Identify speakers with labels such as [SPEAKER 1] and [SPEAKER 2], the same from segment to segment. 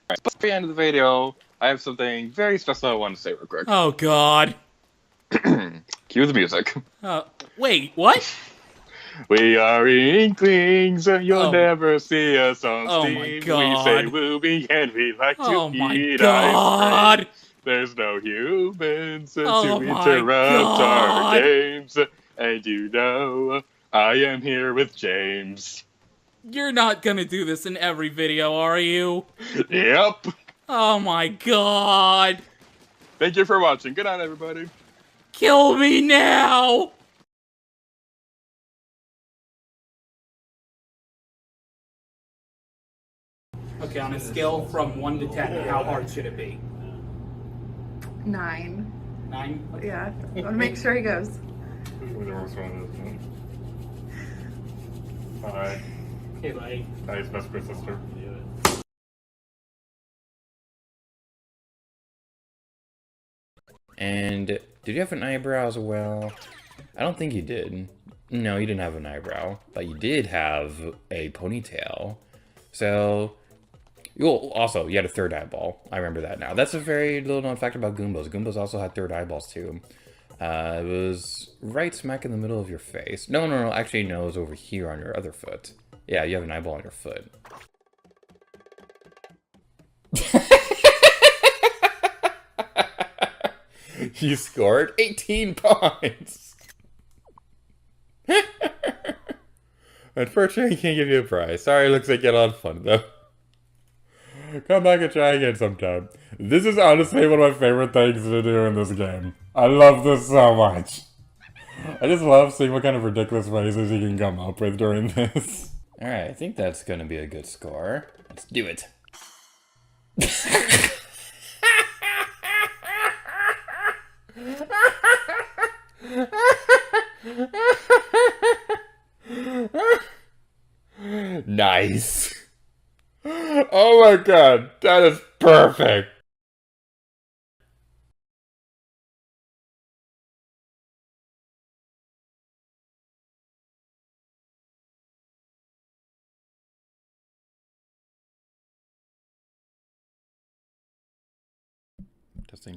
[SPEAKER 1] Before the end of the video, I have something very special I want to say real quick.
[SPEAKER 2] Oh God.
[SPEAKER 1] Cue the music.
[SPEAKER 2] Wait, what?
[SPEAKER 1] We are Inklings, you'll
[SPEAKER 2] Oh,
[SPEAKER 1] never see us on
[SPEAKER 2] oh my
[SPEAKER 1] Steam. We say
[SPEAKER 2] God.
[SPEAKER 1] wooby and we like to
[SPEAKER 2] Oh my
[SPEAKER 1] eat ice cream.
[SPEAKER 2] God.
[SPEAKER 1] There's no humans
[SPEAKER 2] Oh
[SPEAKER 1] to
[SPEAKER 2] my
[SPEAKER 1] interrupt our
[SPEAKER 2] God.
[SPEAKER 1] games. And you know, I am here with James.
[SPEAKER 2] You're not gonna do this in every video, are you?
[SPEAKER 1] Yep.
[SPEAKER 2] Oh my God.
[SPEAKER 1] Thank you for watching. Good night, everybody.
[SPEAKER 2] Kill me now. Okay, on a scale from 1 to 10, how hard should it be?
[SPEAKER 3] 9.
[SPEAKER 2] 9?
[SPEAKER 3] Yeah, I want to make sure he goes.
[SPEAKER 4] Hi.
[SPEAKER 2] Okay, buddy.
[SPEAKER 4] Hi, his best friend sister.
[SPEAKER 5] And did you have an eyebrow as well? I don't think you did. No, you didn't have an eyebrow, but you did have a ponytail. So, also, you had a third eyeball. I remember that now. That's a very little known fact about Goombas. Goombas also had third eyeballs too. It was right smack in the middle of your face. No, actually no, it was over here on your other foot. Yeah, you have an eyeball on your foot. You scored 18 points! Unfortunately, I can't give you a prize. Sorry, looks like you had a lot of fun, though. Come back and try again sometime. This is honestly one of my favorite things to do in this game. I love this so much. I just love seeing what kind of ridiculous phrases you can come up with during this. Alright, I think that's gonna be a good score. Let's do it. Nice. Oh my god, that is perfect.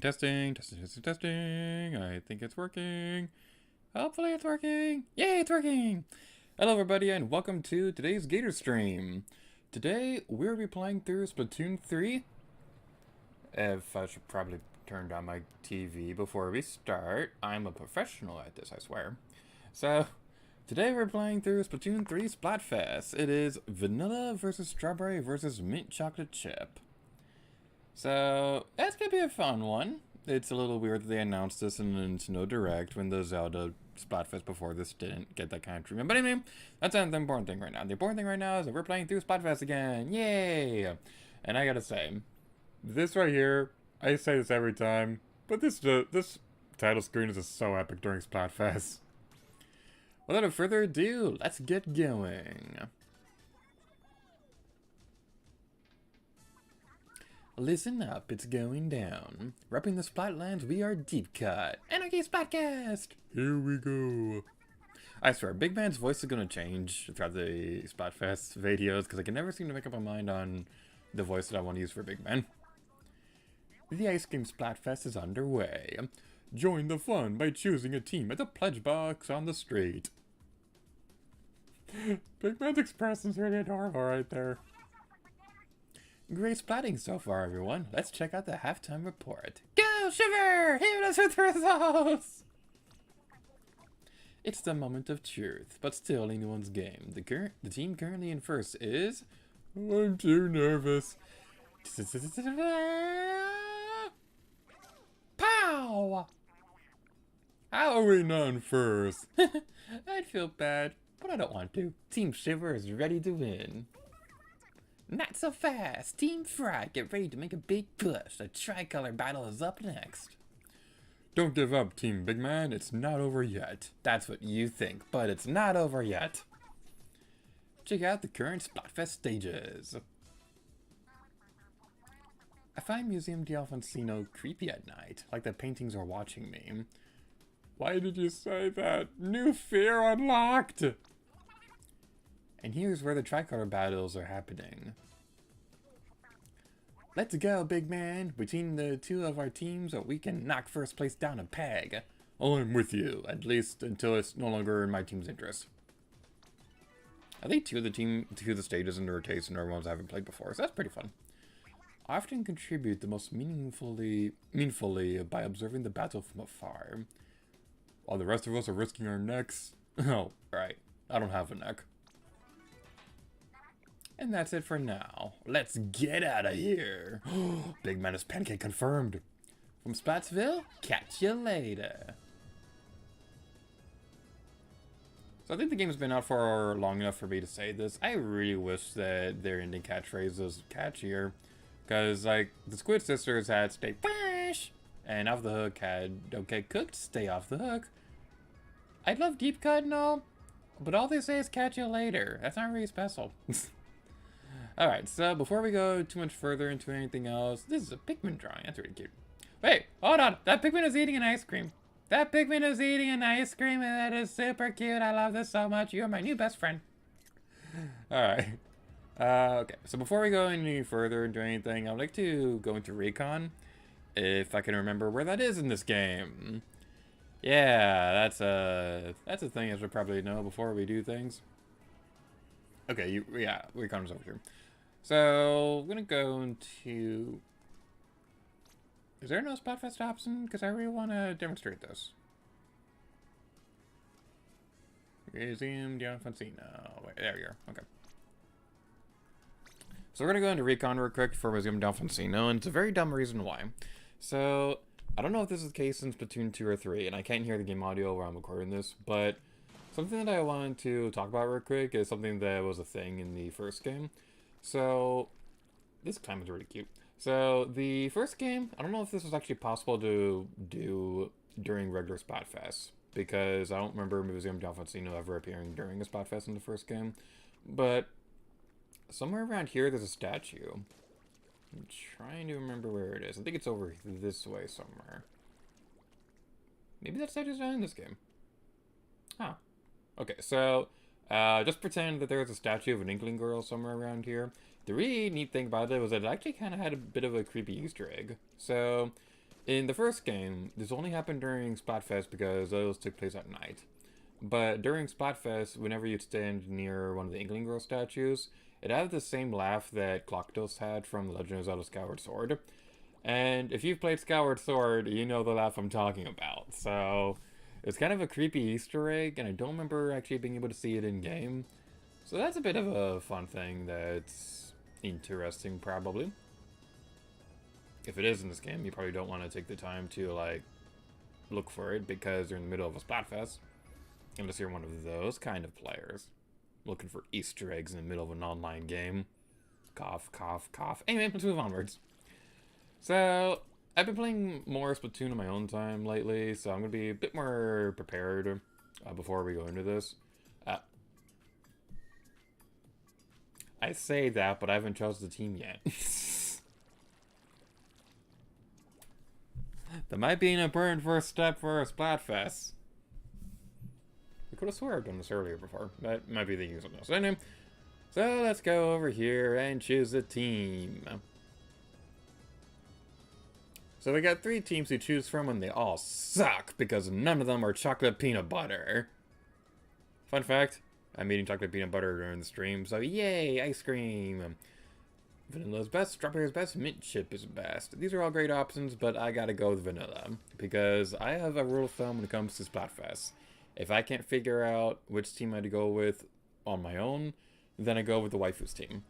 [SPEAKER 5] Testing. I think it's working. Hopefully it's working. Yay, it's working. Hello everybody and welcome to today's Gator stream. Today we'll be playing through Splatoon 3. If I should probably turn down my TV before we start. I'm a professional at this, I swear. So, today we're playing through Splatoon 3 Splatfest. It is vanilla versus strawberry versus mint chocolate chip. So, that's gonna be a fun one. It's a little weird that they announced this in a Nintendo Direct when the Zelda Splatfest before this didn't get that kind of treatment. But anyway, that's not the important thing right now. The important thing right now is that we're playing through Splatfest again. Yay! And I gotta say, this right here, I say this every time, but this title screen is just so epic during Splatfest. Without further ado, let's get going. Listen up, it's going down. Repping the Splatlands, we are Deep Cut. Anarchy Splatcast! Here we go. I swear, Big Man's voice is gonna change throughout the Splatfest videos, because I can never seem to make up my mind on the voice that I want to use for Big Man. The Ice Cream Splatfest is underway. Join the fun by choosing a team at the pledge box on the street. Big Man's expression's really adorable right there. Great splatting so far, everyone. Let's check out the halftime report. Go, Shiver! Hit us with the results! It's the moment of truth, but still anyone's game. The team currently in first is... I'm too nervous. Pow! How are we not in first? I'd feel bad, but I don't want to. Team Shiver is ready to win. Not so fast. Team Fright, get ready to make a big push. The tricolor battle is up next. Don't give up, Team Big Man. It's not over yet. That's what you think, but it's not over yet. Check out the current Splatfest stages. I find Museum d'Alfonsino creepy at night, like the paintings are watching me. Why did you say that? New fear unlocked! And here's where the tricolor battles are happening. Let's go, big man. Between the two of our teams, we can knock first place down a peg. I'm with you, at least until it's no longer in my team's interest. I think two of the stages in rotation are ones I haven't played before, so that's pretty fun. I often contribute the most meaningfully by observing the battle from afar, while the rest of us are risking our necks. Oh, right. I don't have a neck. And that's it for now. Let's get out of here. Big Menace Pancake confirmed. From Splatsville, catch you later. So I think the game's been out for long enough for me to say this. I really wish that their ending catchphrase was catchier. Because, like, the Squid Sisters had Stay Fresh, and Off the Hook had Don't Get Cooked, Stay Off the Hook. I love Deep Cut and all, but all they say is catch you later. That's not really special. Alright, so before we go too much further into anything else, this is a Pikmin drawing. That's really cute. Wait, hold on. That Pikmin is eating an ice cream. That Pikmin is eating an ice cream, and that is super cute. I love this so much. You are my new best friend. Alright. Okay, so before we go any further into anything, I would like to go into Recon, if I can remember where that is in this game. Yeah, that's a thing I should probably know before we do things. Okay, yeah, Recon is over here. So, I'm gonna go into... Is there no Splatfest option? Because I really want to demonstrate this. Museum Don Foncino. Wait, there we go. Okay. So we're going to go into Recon real quick for Museum Don Foncino, and it's a very dumb reason why. So, I don't know if this is the case in Splatoon 2 or 3, and I can't hear the game audio where I'm recording this, but something that I wanted to talk about real quick is something that was a thing in the first game. So, this climate is really cute. So, the first game, I don't know if this was actually possible to do during regular Splatfest, because I don't remember Museum Don Foncino ever appearing during a Splatfest in the first game, but somewhere around here there's a statue. I'm trying to remember where it is. I think it's over this way somewhere. Maybe that statue's not in this game. Huh. Okay, so, just pretend that there's a statue of an Inkling girl somewhere around here. The really neat thing about it was that it actually kind of had a bit of a creepy Easter egg. So, in the first game, this only happened during Splatfest because those took place at night. But during Splatfest, whenever you'd stand near one of the Inkling Girl statues, it had the same laugh that Clocktos had from The Legend of Zelda Skyward Sword. And if you've played Skyward Sword, you know the laugh I'm talking about. So, it's kind of a creepy Easter egg, and I don't remember actually being able to see it in-game. So that's a bit of a fun thing that's interesting, probably. If it is in this game, you probably don't want to take the time to, like, look for it because you're in the middle of a Splatfest. Unless you're one of those kind of players. Looking for Easter eggs in the middle of an online game. Cough, cough, cough. Anyway, let's move onwards. So, I've been playing more Splatoon on my own time lately, so I'm going to be a bit more prepared before we go into this. I say that, but I haven't chosen the team yet. That might be an important first step for a Splatfest. We could have sworn I've done this earlier before. That might be the use of this. Anyway, so let's go over here and choose a team. So we got 3 teams to choose from, and they all suck because none of them are chocolate peanut butter. Fun fact, I'm eating chocolate peanut butter during the stream, so yay, ice cream. Vanilla's best, strawberry's best, mint chip is best. These are all great options, but I gotta go with vanilla, because I have a rule of thumb when it comes to Splatfest. If I can't figure out which team I'd go with on my own, then I go with the waifu's team.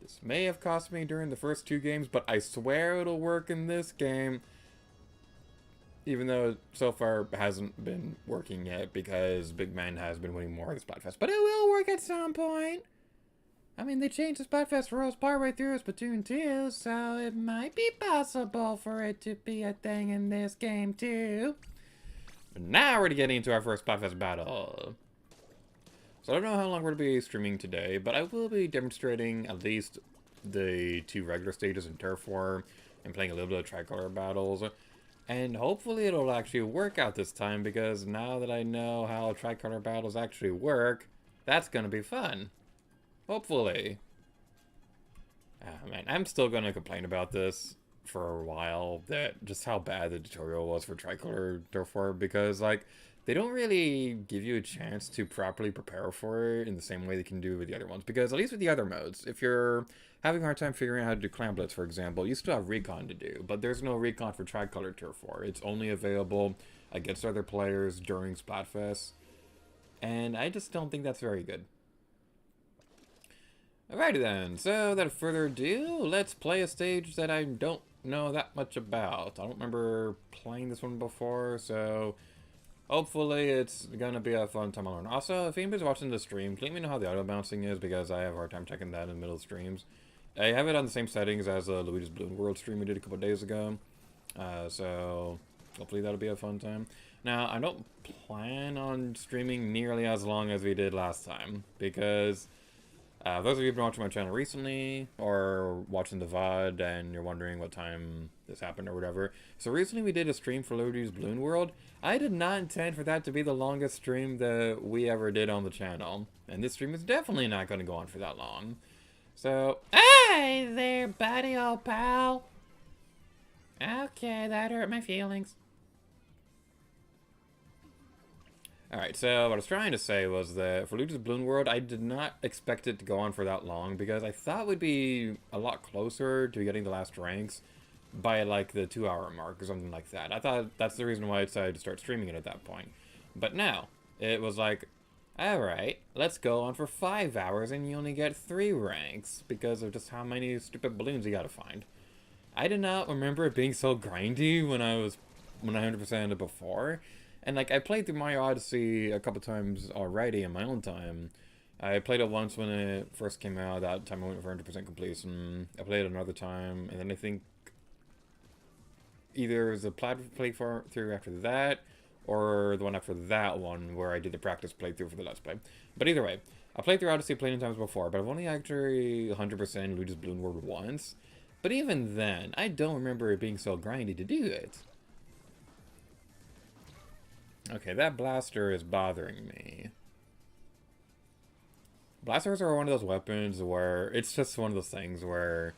[SPEAKER 5] This may have cost me during the first 2 games, but I swear it'll work in this game. Even though so far it hasn't been working yet, because Big Man has been winning more of the Splatfest. But it will work at some point. I mean, they changed the Splatfest rules partway through Splatoon 2, so it might be possible for it to be a thing in this game too. But now we're getting into our first Splatfest battle. So I don't know how long we're going to be streaming today, but I will be demonstrating at least the 2 regular stages in Turf War and playing a little bit of Tricolor battles. And hopefully it'll actually work out this time, because now that I know how Tricolor battles actually work, that's going to be fun. Hopefully. Man, I'm still gonna complain about this for a while, that just how bad the tutorial was for Tricolor Turf War, because, like, they don't really give you a chance to properly prepare for it in the same way they can do with the other ones. Because at least with the other modes, if you're having a hard time figuring out how to do Clan Blitz, for example, you still have recon to do, but there's no recon for Tricolor Turf War. It's only available against other players during Splatfest, and I just don't think that's very good. Alrighty then, so without further ado, let's play a stage that I don't know that much about. I don't remember playing this one before, so hopefully it's gonna be a fun time to learn. Also, if anybody's watching the stream, let me know how the auto bouncing is, because I have a hard time checking that in the middle of streams. I have it on the same settings as Luigi's Balloon World stream we did a couple days ago, so hopefully that'll be a fun time. Now, I don't plan on streaming nearly as long as we did last time, because those of you who've been watching my channel recently, or watching the VOD, and you're wondering what time this happened or whatever. So recently we did a stream for Luigi's Balloon World. I did not intend for that to be the longest stream that we ever did on the channel. And this stream is definitely not going to go on for that long. So, hey there, buddy, old pal. Okay, that hurt my feelings. Alright, so what I was trying to say was that for Luigi's Balloon World, I did not expect it to go on for that long, because I thought we'd be a lot closer to getting the last ranks by, like, the 2-hour mark or something like that. I thought that's the reason why I decided to start streaming it at that point. But now, it was like, alright, let's go on for 5 hours and you only get 3 ranks, because of just how many stupid balloons you gotta find. I did not remember it being so grindy when I 100%ed it before. And, like, I played through Mario Odyssey a couple times already in my own time. I played it once when it first came out. That time I went for 100% completion. I played it another time, and then I think either it was a playthrough after that, or the one after that one where I did the practice playthrough for the Let's Play. But either way, I played through Odyssey plenty of times before, but I've only actually 100% Luigi's Balloon World once. But even then, I don't remember it being so grindy to do it. Okay, that blaster is bothering me. Blasters are one of those weapons where it's just one of those things where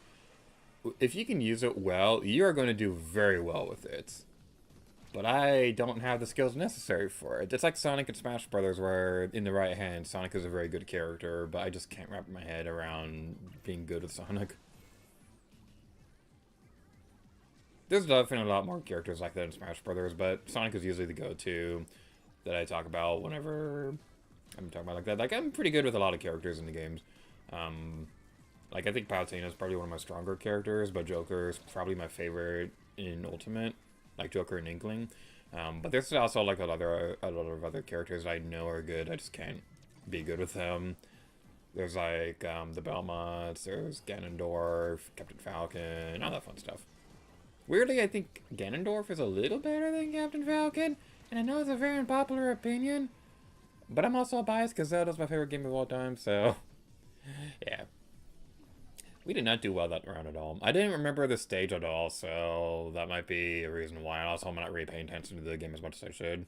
[SPEAKER 5] if you can use it well, you are going to do very well with it. But I don't have the skills necessary for it. It's like Sonic and Smash Brothers, where in the right hand, Sonic is a very good character, but I just can't wrap my head around being good with Sonic. There's definitely a lot more characters like that in Smash Brothers, but Sonic is usually the go-to that I talk about whenever I'm talking about like that. Like, I'm pretty good with a lot of characters in the games. Like, I think Palutena is probably one of my stronger characters, but Joker is probably my favorite in Ultimate, like Joker and Inkling. But there's also, like, a lot of other characters that I know are good. I just can't be good with them. There's, like, the Belmonts, there's Ganondorf, Captain Falcon, all that fun stuff. Weirdly, I think Ganondorf is a little better than Captain Falcon, and I know it's a very unpopular opinion, but I'm also biased because Zelda's my favorite game of all time, so yeah. We did not do well that round at all. I didn't remember the stage at all, so that might be a reason why. Also, I'm not really paying attention to the game as much as I should.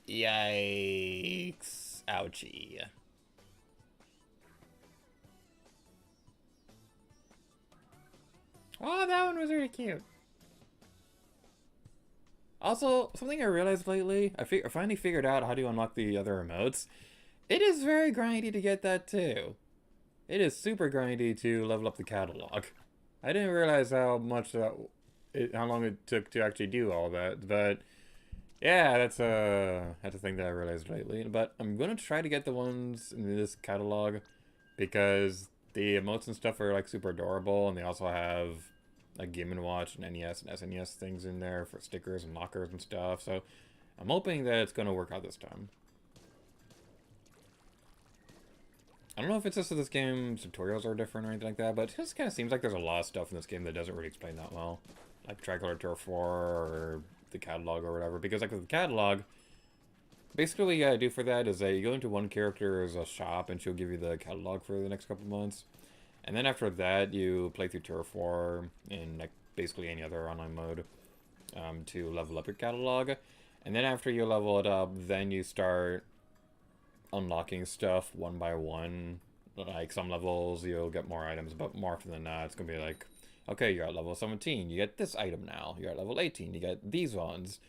[SPEAKER 5] Yikes. Ouchie. Oh, that one was really cute. Also, something I realized lately, I finally figured out how to unlock the other emotes. It is very grindy to get that too. It is super grindy to level up the catalog. I didn't realize how long it took to actually do all that, but yeah, that's a thing that I realized lately. But I'm gonna try to get the ones in this catalog because the emotes and stuff are like super adorable, and they also have like Game & Watch and NES and SNES things in there for stickers and lockers and stuff. So I'm hoping that it's gonna work out this time. I don't know if it's just that this game's tutorials are different or anything like that, but it just kind of seems like there's a lot of stuff in this game that doesn't really explain that well. Like Tricolor Turf 4 or the catalog or whatever. Because like with the catalog, basically what you gotta do for that is that you go into one character's shop and she'll give you the catalog for the next couple months. And then after that, you play through Turf 4 in like basically any other online mode to level up your catalog. And then after you level it up, then you start unlocking stuff one by one like some levels you'll get more items, but more often than not, it's gonna be like, okay, you're at level 17, you get this item now. You're at level 18, you get these ones.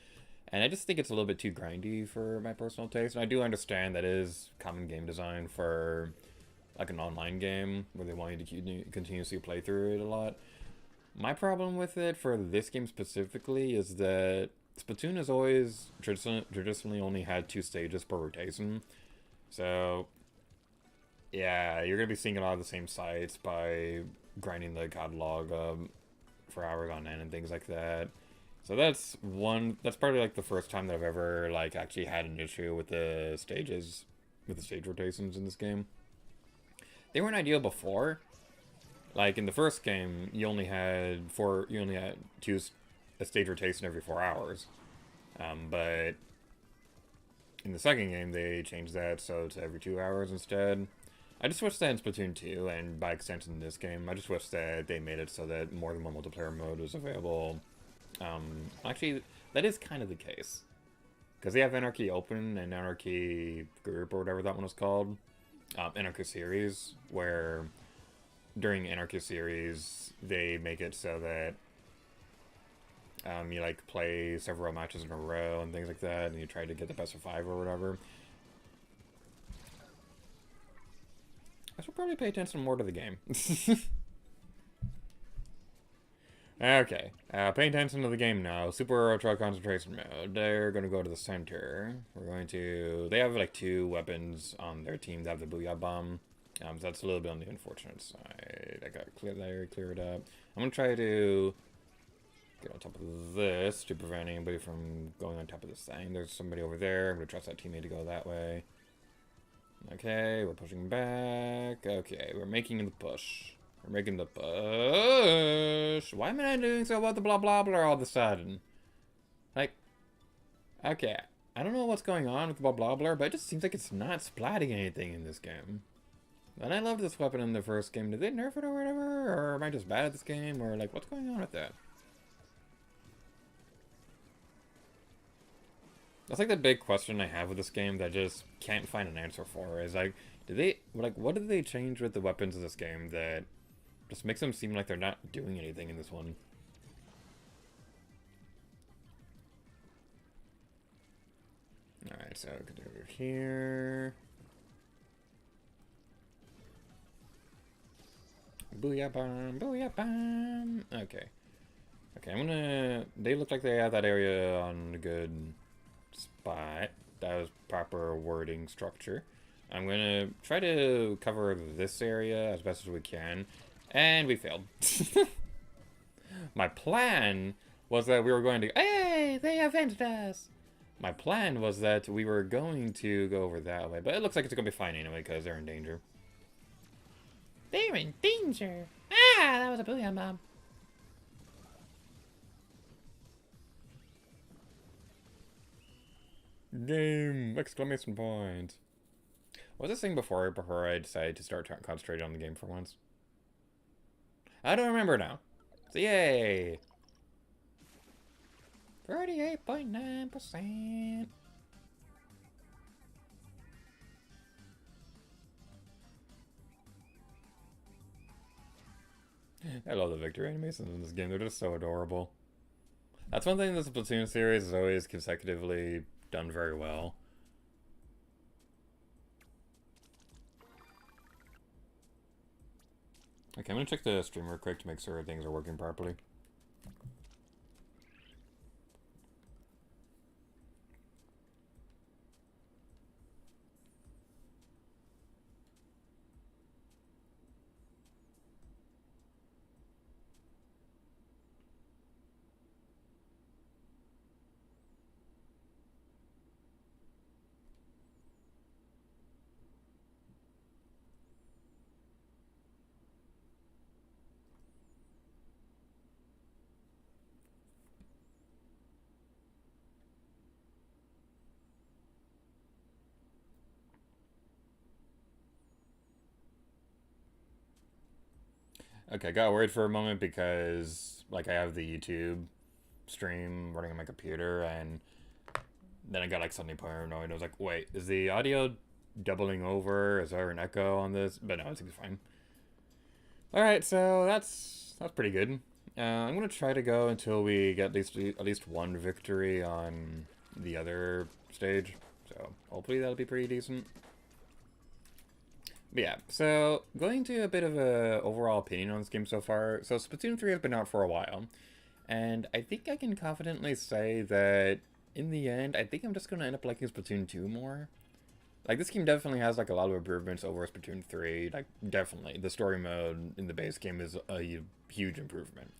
[SPEAKER 5] And I just think it's a little bit too grindy for my personal taste. And I do understand that is common game design for like an online game where they want you to continuously play through it a lot. My problem with it for this game specifically is that Splatoon has always traditionally only had 2 stages per rotation. So, yeah, you're going to be seeing a lot of the same sites by grinding the catalog for hours on end and things like that. So that's probably like the first time that I've ever like actually had an issue with the stages, with the stage rotations in this game. They weren't ideal before. Like in the first game, you only had a stage rotation every 4 hours. But in the second game, they changed that so it's every 2 hours instead. I just wish that in Splatoon 2, and by extension in this game, I just wish that they made it so that more than one multiplayer mode was available. Actually, that is kind of the case. Because they have Anarchy Open and Anarchy Group, or whatever that one was called. Anarchy Series, where during Anarchy Series, they make it so that you like play several matches in a row and things like that, and you try to get the best of 5 or whatever. I should probably pay attention more to the game. Okay, pay attention to the game now. Super Ultra Concentration Mode. They're gonna go to the center. They have like 2 weapons on their team. They have the Booyah Bomb. So that's a little bit on the unfortunate side. I gotta clear it up. I'm gonna try to get on top of this to prevent anybody from going on top of this thing. There's somebody over there. I'm gonna trust that teammate to go that way. Okay, we're pushing back. Okay, we're making the push. We're making the push. Why am I not doing so about the blah blah blah all of a sudden? Like, okay, I don't know what's going on with the blah blah blah, but it just seems like it's not splatting anything in this game. And I loved this weapon in the first game. Did they nerf it or whatever? Or am I just bad at this game? Or like, what's going on with that? That's like the big question I have with this game that I just can't find an answer for. Is like, what did they change with the weapons in this game that just makes them seem like they're not doing anything in this one? Alright, so go over here. Booyah bomb, booyah bomb. Okay. Okay, they look like they have that area on a good spot. That was proper wording structure. I'm gonna try to cover this area as best as we can. And we failed. My plan was that we were going to... Hey, they avenged us! My plan was that we were going to go over that way. But it looks like it's going to be fine anyway, because they're in danger. They're in danger! Ah, that was a booyah bomb. Game! Exclamation point. What was this thing before I decided to start concentrating on the game for once? I don't remember now. So yay! 38.9%. I love the victory animations in this game. They're just so adorable. That's one thing that the Splatoon series has always consecutively done very well. Okay, I'm gonna check the stream real quick to make sure things are working properly. Okay, got worried for a moment because, like, I have the YouTube stream running on my computer, and then I got, like, suddenly paranoid. I was like, wait, is the audio doubling over. Is there an echo on this? But no, I think it's fine. Alright, so that's pretty good. I'm gonna try to go until we get at least one victory on the other stage. So hopefully that'll be pretty decent. But yeah, so going to a bit of a overall opinion on this game so far. So Splatoon 3 has been out for a while, and I think I can confidently say that in the end, I think I'm just gonna end up liking Splatoon 2 more. Like, this game definitely has, like, a lot of improvements over Splatoon 3. Like, definitely. The story mode in the base game is a huge improvement.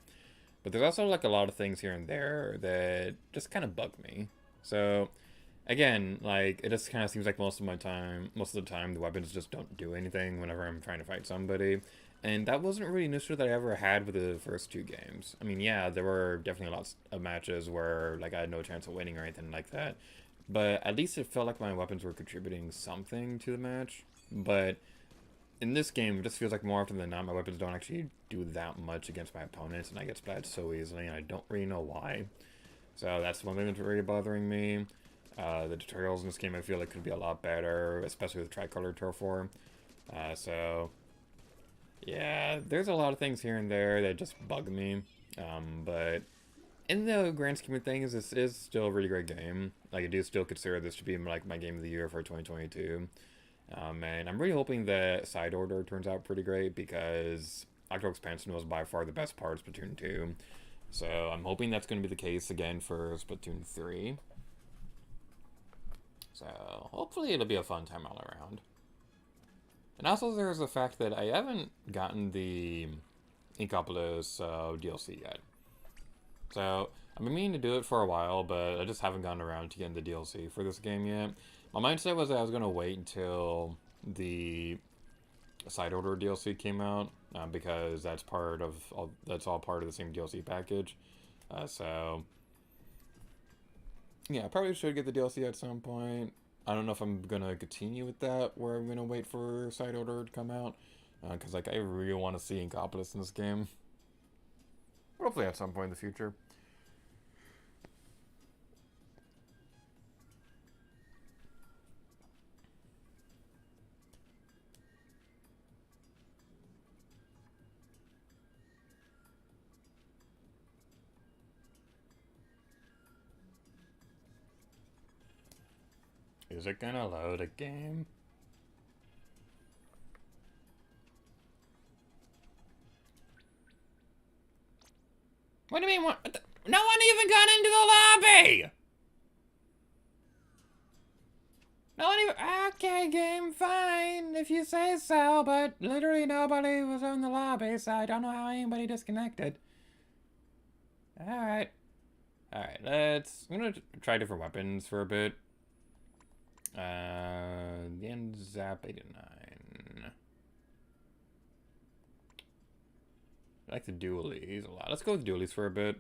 [SPEAKER 5] But there's also, like, a lot of things here and there that just kind of bug me. So, again, like, it just kind of seems like most of the time, the weapons just don't do anything whenever I'm trying to fight somebody. And that wasn't really an issue that I ever had with the first two games. I mean, yeah, there were definitely lots of matches where, like, I had no chance of winning or anything like that. But at least it felt like my weapons were contributing something to the match. But in this game, it just feels like more often than not, my weapons don't actually do that much against my opponents, and I get splatted so easily, and I don't really know why. So that's one thing that's really bothering me. The tutorials in this game I feel like could be a lot better, especially with tricolor turf. So yeah, there's a lot of things here and there that just bug me. But in the grand scheme of things, this is still a really great game. Like, I do still consider this to be, like, my game of the year for 2022. And I'm really hoping that Side Order turns out pretty great, because Octo Expansion was by far the best part of Splatoon 2. So I'm hoping that's going to be the case again for Splatoon 3. So hopefully it'll be a fun time all around. And also there's the fact that I haven't gotten the Inkopolis DLC yet. So, I've been meaning to do it for a while, but I just haven't gotten around to getting the DLC for this game yet. My mindset was that I was going to wait until the Side Order DLC came out, because that's all part of the same DLC package. So, yeah, I probably should get the DLC at some point. I don't know if I'm going to continue with that, where I'm going to wait for Side Order to come out, because, like, I really want to see Inkopolis in this game. Hopefully at some point in the future. Is it gonna load a game? What do you mean? What? No one even got into the lobby! No one even... Okay, game, fine, if you say so, but literally nobody was in the lobby, so I don't know how anybody disconnected. Alright. Alright, I'm gonna try different weapons for a bit. The Zap 89. I like the dualies a lot. Let's go with dualies for a bit.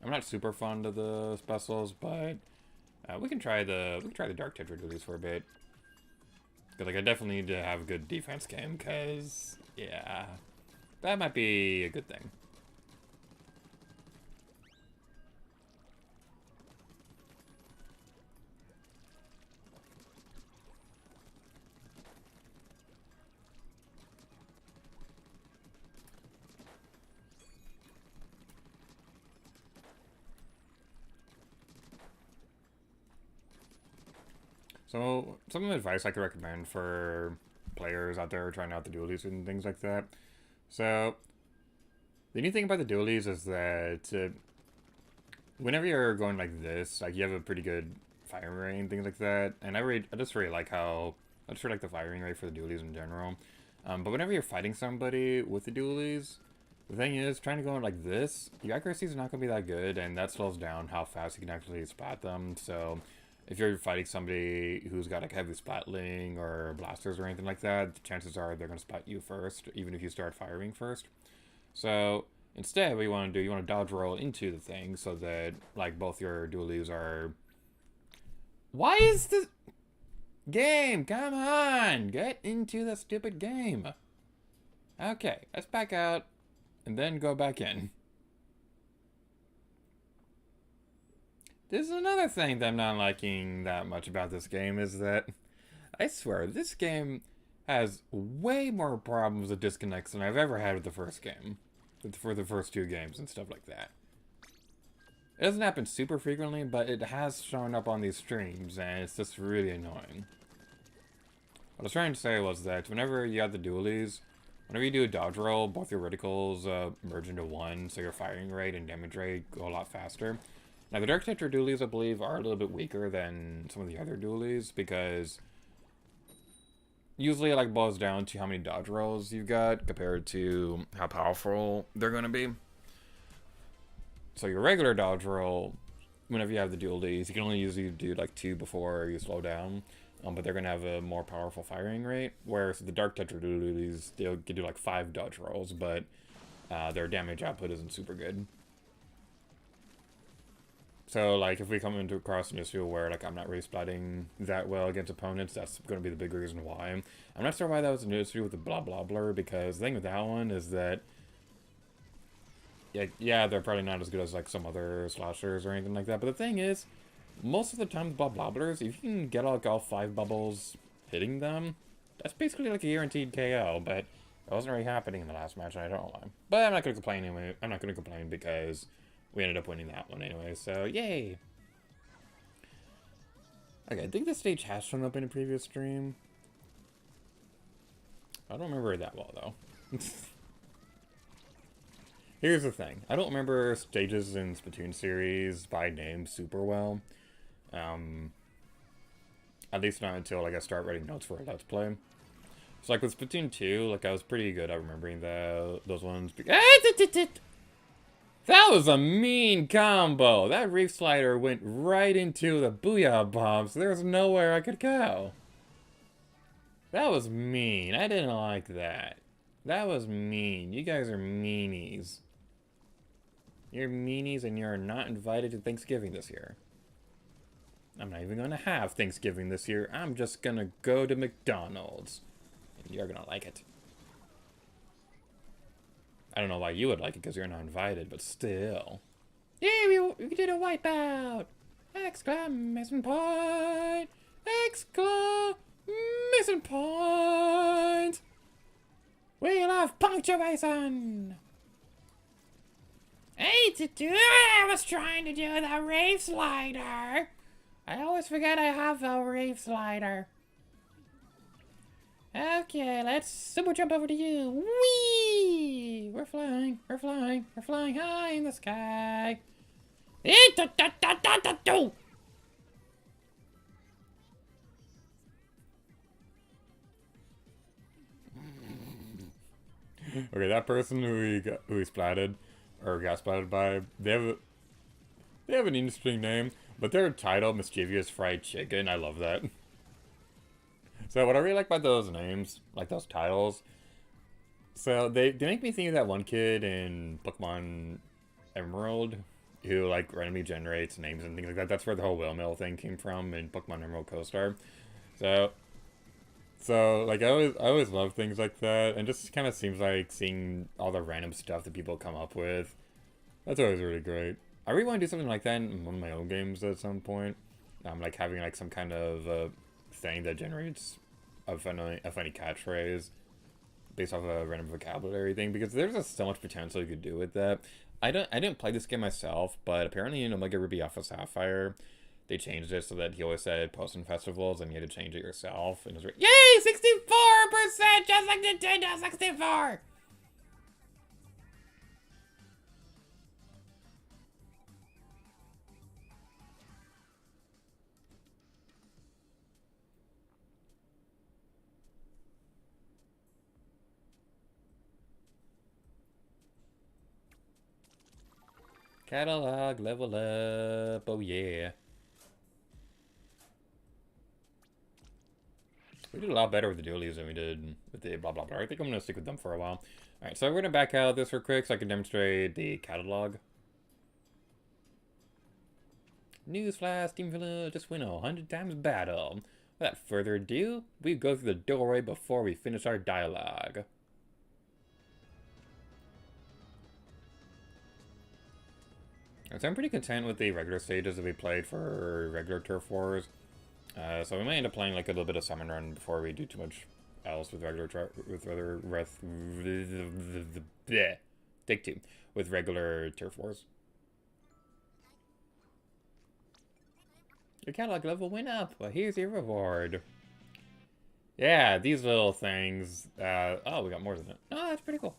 [SPEAKER 5] I'm not super fond of the specials, but we can try the Dark Tetra dualies for a bit. Cause like I definitely need to have a good defense game, cause yeah, that might be a good thing. So, some advice I could recommend for players out there trying out the dualies and things like that. So, the new thing about the dualies is that whenever you're going like this, like you have a pretty good firing rate and things like that. And I just really like the firing rate for the dualies in general. But whenever you're fighting somebody with the dualies, the thing is, trying to go in like this, your accuracy is not going to be that good, and that slows down how fast you can actually splat them. So, if you're fighting somebody who's got like heavy splatling or blasters or anything like that, the chances are they're going to splat you first, even if you start firing first. So instead, what you want to do, you want to dodge roll into the thing so that like both your dualies are... Why is this... Game, come on! Get into the stupid game. Okay, let's back out and then go back in. this is another thing that I'm not liking that much about this game is that I swear this game has way more problems with disconnects than I've ever had with the first game. For the first two games and stuff like that. It doesn't happen super frequently, but it has shown up on these streams, and it's just really annoying. What I was trying to say was that whenever you have the dualies, whenever you do a dodge roll, both your reticles merge into one, so your firing rate and damage rate go a lot faster. Now, the Dark Tetra dualies, I believe, are a little bit weaker than some of the other dualies, because usually it like boils down to how many dodge rolls you've got compared to how powerful they're going to be. So your regular dodge roll, whenever you have the dualies, you can only usually do like 2 before you slow down. But they're going to have a more powerful firing rate. Whereas the Dark Tetra dualies, they can do like 5 dodge rolls, but their damage output isn't super good. So, like, if we come into across an issue where, like, I'm not really splatting that well against opponents, that's going to be the big reason why. I'm not sure why that was an issue with the blah blah blur, because the thing with that one is that, yeah, they're probably not as good as, like, some other slashers or anything like that, but the thing is, most of the time, the blah blah blurs, if you can get, like, all 5 bubbles hitting them, that's basically, like, a guaranteed KO, but it wasn't really happening in the last match, and I don't know why. But I'm not going to complain anyway. I'm not going to complain because we ended up winning that one anyway, so yay! Okay, I think this stage has shown up in a previous stream. I don't remember it that well, though. Here's the thing. I don't remember stages in Splatoon series by name super well. At least not until, like, I start writing notes for a Let's Play. So, like, with Splatoon 2, like, I was pretty good at remembering those ones. That was a mean combo! That Reef Slider went right into the Booyah Bomb, so there's nowhere I could go. That was mean. I didn't like that. That was mean. You guys are meanies. You're meanies and you're not invited to Thanksgiving this year. I'm not even gonna have Thanksgiving this year. I'm just gonna go to McDonald's. And you're gonna like it. I don't know why you would like it, because you're not invited, but still. Yeah, we did a wipeout! Exclamation point! Exclamation point! We love punctuation! I was trying to do the Reef Slider! I always forget I have the Reef Slider. Okay, let's super jump over to you. Whee! We're flying high in the sky. Okay, that person who he splatted, or got splatted by, they have an interesting name, but their title, Mischievous Fried Chicken, I love that. So what I really like about those names, like those titles, so they make me think of that one kid in Pokemon Emerald who like randomly generates names and things like that. That's where the whole windmill thing came from in Pokemon Emerald Co-Star. So like I always love things like that, and just kind of seems like seeing all the random stuff that people come up with. That's always really great. I really want to do something like that in one of my own games at some point. Like having like some kind of thing that generates a funny catchphrase based off a random vocabulary thing, because there's just so much potential you could do with that. I didn't play this game myself, but apparently in Omega Ruby Alpha Sapphire, they changed it so that he always said post in festivals and you had to change it yourself. And it was yay, 64%, just like Nintendo 64. Catalog, level up, oh yeah. We did a lot better with the dualies than we did with the blah blah blah. I think I'm gonna stick with them for a while. Alright, so we're gonna back out this real quick so I can demonstrate the catalog. Newsflash, Steam Villa just win 100 times battle. Without further ado, we go through the doorway before we finish our dialogue. So I'm pretty content with the regular stages that we played for regular Turf Wars. So we might end up playing like a little bit of Summon Run before we do too much else with Take two with regular Turf Wars. Your catalog level went up. Well, here's your reward. Yeah, these little things. Oh, we got more than it. Oh, that's pretty cool.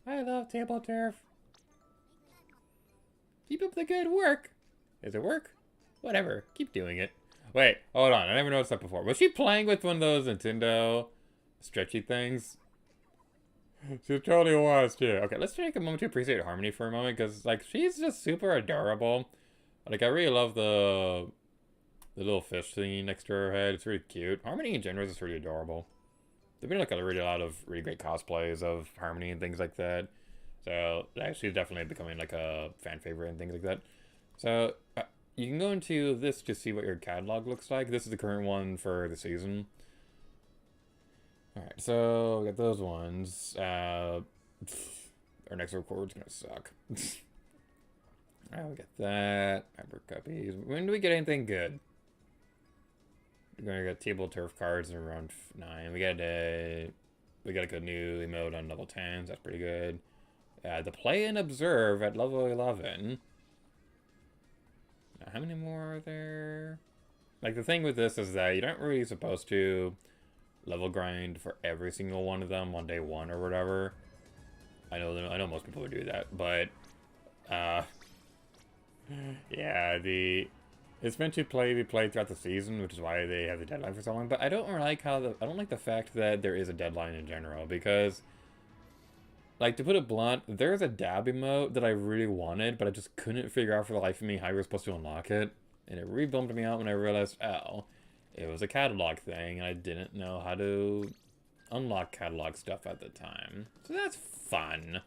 [SPEAKER 5] I love table turf. Keep up the good work. Does it work? Whatever. Keep doing it. Wait, hold on. I never noticed that before. Was she playing with one of those Nintendo stretchy things? She totally was, too. Okay, let's take a moment to appreciate Harmony for a moment, because, like, she's just super adorable. Like, I really love the little fish thing next to her head. It's really cute. Harmony in general is really adorable. There've been, like, a lot of really great cosplays of Harmony and things like that. So, she's definitely becoming, like, a fan favorite and things like that. So, you can go into this to see what your catalog looks like. This is the current one for the season. Alright, so we got those ones. Our next record's gonna suck. Alright, we got that. Member copies. When do we get anything good? We're gonna get table turf cards in round 9. We got like a new emote on level 10. So that's pretty good. The play and observe at level 11. Now, how many more are there? Like, the thing with this is that you're not really supposed to level grind for every single one of them on day 1 or whatever. I know most people would do that, but yeah, it's meant to be played throughout the season, which is why they have the deadline for so long. But I don't like the fact that there is a deadline in general, because, like, to put it blunt, there's a dab emote that I really wanted, but I just couldn't figure out for the life of me how you were supposed to unlock it, and it really bummed me out when I realized, oh, it was a catalog thing, and I didn't know how to unlock catalog stuff at the time. So that's fun.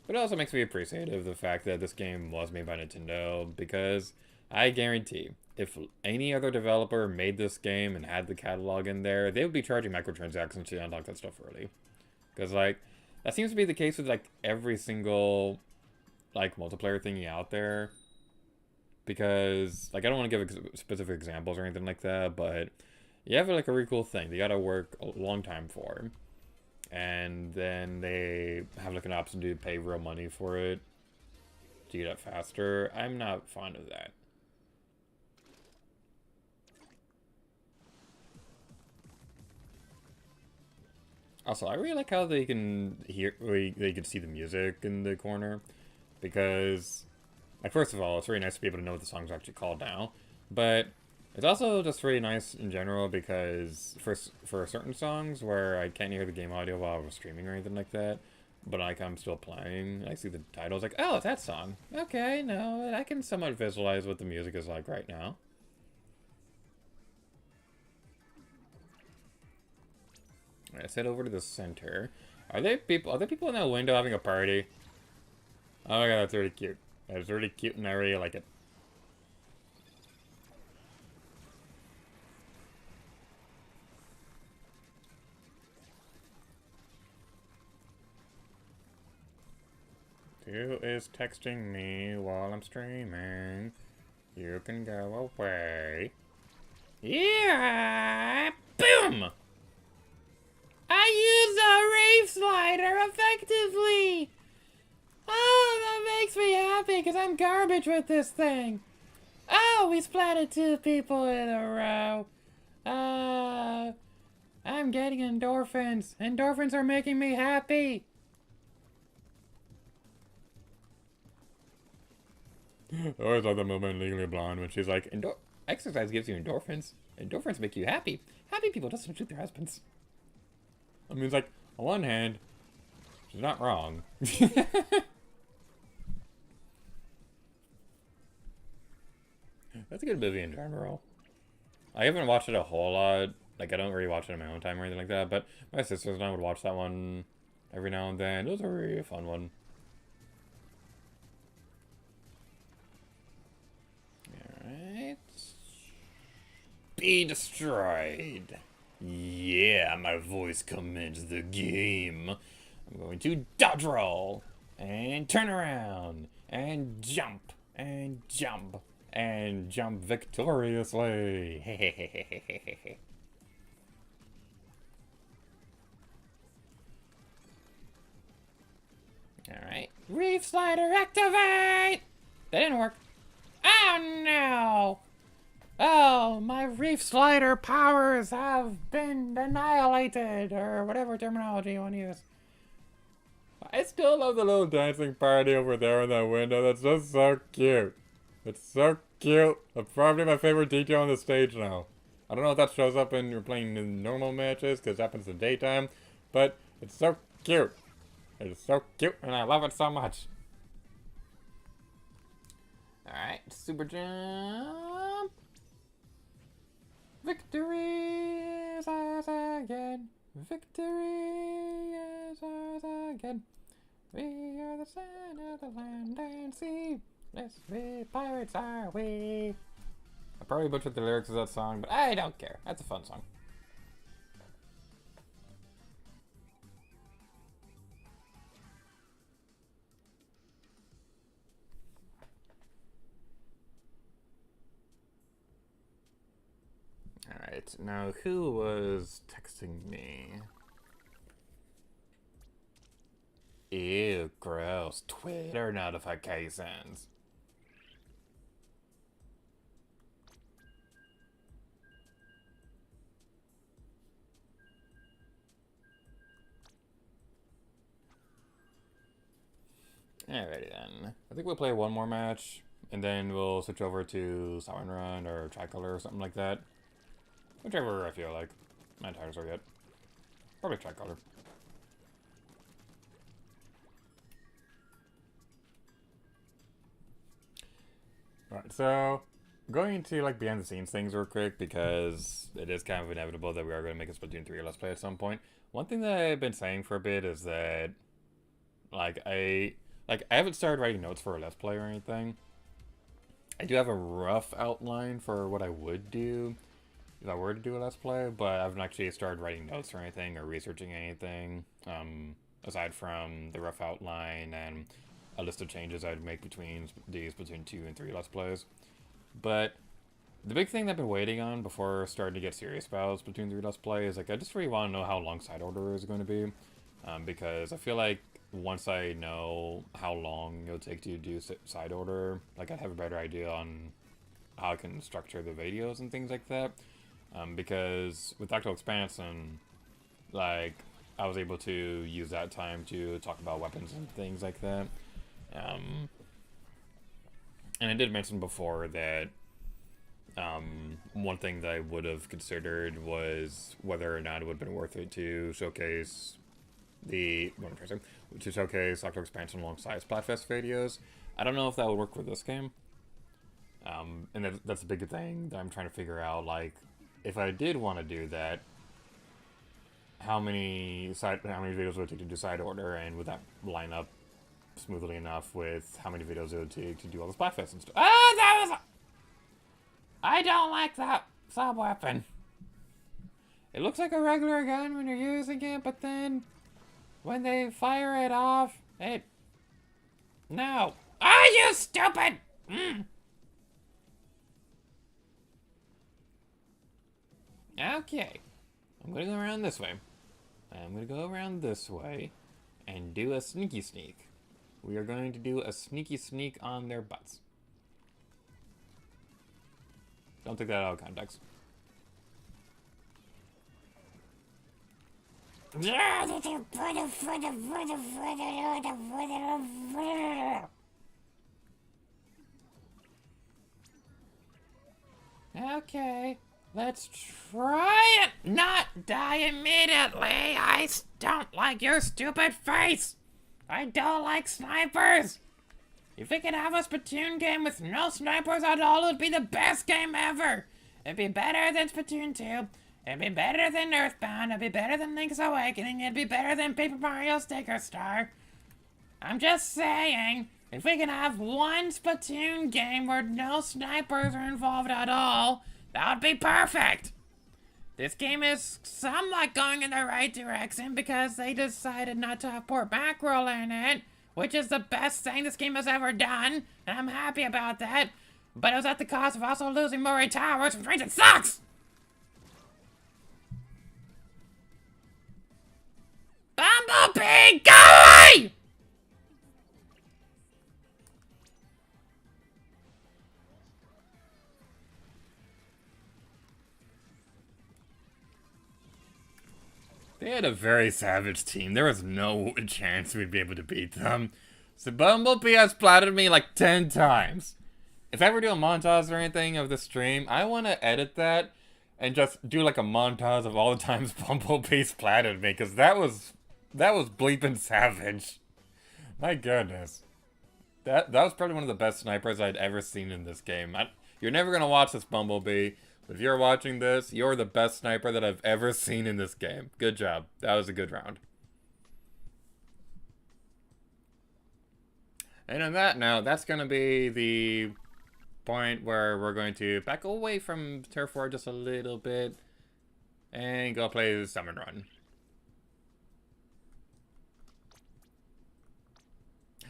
[SPEAKER 5] But it also makes me appreciative of the fact that this game was made by Nintendo, because I guarantee if any other developer made this game and had the catalog in there, they would be charging microtransactions to unlock that stuff early. Because, like, that seems to be the case with, like, every single, like, multiplayer thingy out there. Because, like, I don't want to give specific examples or anything like that, but you have, like, a really cool thing. They gotta work a long time for. And then they have, like, an option to pay real money for it to get up faster. I'm not fond of that. Also, I really like how they can they can see the music in the corner, because, like, first of all, it's really nice to be able to know what the song's actually called now, but it's also just really nice in general because for certain songs where I can't hear the game audio while I was streaming or anything like that, but like I'm still playing, I see the titles like, oh, it's that song. Okay, no, I can somewhat visualize what the music is like right now. Alright, let's head over to the center. Are there people in that window having a party? Oh my god, that's really cute. That's really cute and I really like it. Who is texting me while I'm streaming? You can go away. Yeah! Boom! I used a rave slider effectively! Oh, that makes me happy because I'm garbage with this thing. Oh, we splatted 2 people in a row. I'm getting endorphins. Endorphins are making me happy. I always love the moment in Legally Blonde when she's like, exercise gives you endorphins. Endorphins make you happy. Happy people just don't shoot their husbands. I mean, it's like, on one hand, she's not wrong. That's a good movie in general. I haven't watched it a whole lot. Like, I don't really watch it in my own time or anything like that, but my sisters and I would watch that one every now and then. It was a really fun one. Alright. Be destroyed. Yeah, my voice commands the game. I'm going to dodge roll, and turn around, and jump, and jump, and jump victoriously. Alright. Reef slider activate! That didn't work. Oh no! Oh, my reef slider powers have been annihilated, or whatever terminology you want to use. I still love the little dancing party over there in that window. That's just so cute. It's so cute. That's probably my favorite detail on the stage now. I don't know if that shows up when you're playing in normal matches, because it happens in daytime, but it's so cute. It's so cute, and I love it so much. Alright, super jump. Victory is ours again. Victory is ours again. We are the son of the land and sea. Yes, we pirates are we. I probably butchered the lyrics of that song, but I don't care. That's a fun song. Alright, now who was texting me? Ew, gross. Twitter notifications. Alrighty then. I think we'll play one more match, and then we'll switch over to Sovereign Run or Tricolor or something like that. Whichever I feel like. My tires are yet. Probably Tricolor. Alright, so going into like behind the scenes things real quick, because it is kind of inevitable that we are going to make a Splatoon 3 Let's Play at some point. One thing that I've been saying for a bit is that I haven't started writing notes for a Let's Play or anything. I do have a rough outline for what I would do if I were to do a Let's Play, but I haven't actually started writing notes or anything or researching anything, aside from the rough outline and a list of changes I'd make between the Splatoon 2 and 3 Let's Plays. But the big thing that I've been waiting on before starting to get serious about Splatoon 3 Let's Play is like I just really want to know how long side order is going to be, because I feel like once I know how long it'll take to do side order, like I'd have a better idea on how I can structure the videos and things like that. Because with Actual Expansion, like I was able to use that time to talk about weapons and things like that. And I did mention before that one thing that I would have considered was whether or not it would have been worth it to showcase Actual Expansion alongside Splatfest videos. I don't know if that would work for this game. And that's a big thing that I'm trying to figure out. Like, if I did want to do that, how many videos would it take to do side order, and would that line up smoothly enough with how many videos it would take to do all the Splatfest and stuff? I don't like that sub-weapon. It looks like a regular gun when you're using it, but then when they fire it off, No. Ah, you stupid! Okay. I'm gonna go around this way. I'm gonna go around this way and do a sneaky sneak. We are going to do a sneaky sneak on their butts. Don't take that out of context. Okay, let's try it. Not die immediately. I don't like your stupid face. I don't like snipers. If we could have a Splatoon game with no snipers at all, it would be the best game ever. It'd be better than Splatoon 2. It'd be better than Earthbound. It'd be better than Link's Awakening. It'd be better than Paper Mario Sticker Star. I'm just saying, if we can have one Splatoon game where no snipers are involved at all, that would be perfect. This game is somewhat going in the right direction because they decided not to have port mackerel in it, which is the best thing this game has ever done, and I'm happy about that. But it was at the cost of also losing Moray Towers, which means it sucks! Bumblebee, go away! They had a very savage team. There was no chance we'd be able to beat them. So Bumblebee has splatted me like 10 times. If I ever do a montage or anything of the stream, I want to edit that and just do like a montage of all the times Bumblebee splatted me, because that was bleeping savage. My goodness. That was probably one of the best snipers I'd ever seen in this game. You're never going to watch this, Bumblebee. If you're watching this, you're the best sniper that I've ever seen in this game. Good job. That was a good round. And on that note, that's going to be the point where we're going to back away from Turf War just a little bit and go play the Summon Run.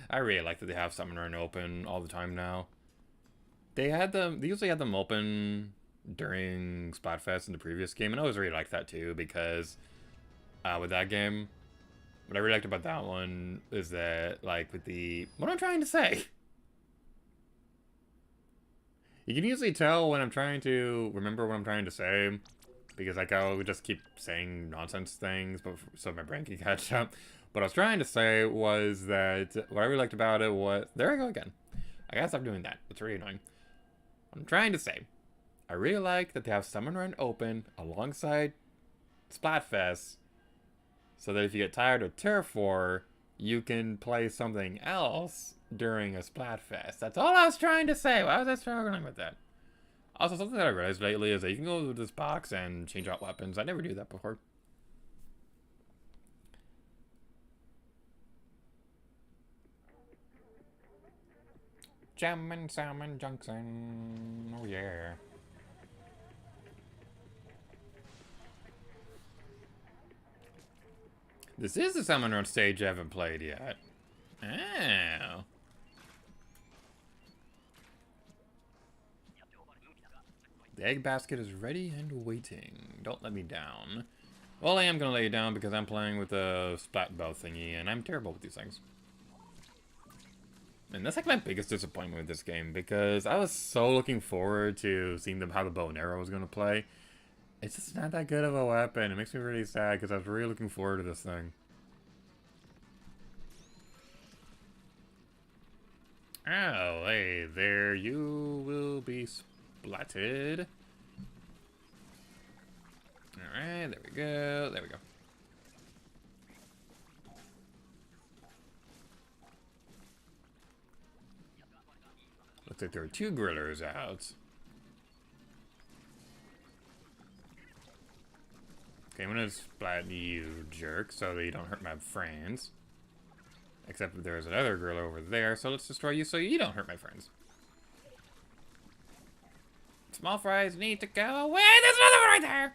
[SPEAKER 5] I really like that they have Summon Run open all the time now. They usually had them open during Splatfest in the previous game, and I always really liked that too, because with that game, what I really liked about that one is that, like, with what I'm trying to say, you can usually tell when I'm trying to remember what I'm trying to say, because like I would just keep saying nonsense things, but so my brain can catch up. What I was trying to say was that what I really liked about it was, there I go again. I gotta stop doing that. It's really annoying. What I'm trying to say, I really like that they have Summon Run open alongside Splatfest, so that if you get tired of Turf War, you can play something else during a Splatfest. That's all I was trying to say. Why was I struggling with that? Also, something that I realized lately is that you can go to this box and change out weapons. I never knew that before. Jammin' Salmon Junction. Oh yeah. This is the Summon Run stage I haven't played yet. Oh. The egg basket is ready and waiting. Don't let me down. Well, I am going to lay you down because I'm playing with a splat bow thingy, and I'm terrible with these things. And that's like my biggest disappointment with this game, because I was so looking forward to seeing how the bow and arrow was going to play. It's just not that good of a weapon. It makes me really sad because I was really looking forward to this thing. Oh, hey there, you will be splatted. Alright, there we go, there we go. Looks like there are 2 grillers out. Okay, I'm gonna splat you, jerk, so that you don't hurt my friends. Except there's another griller over there, so let's destroy you so you don't hurt my friends. Small fries need to go away. There's another one right there.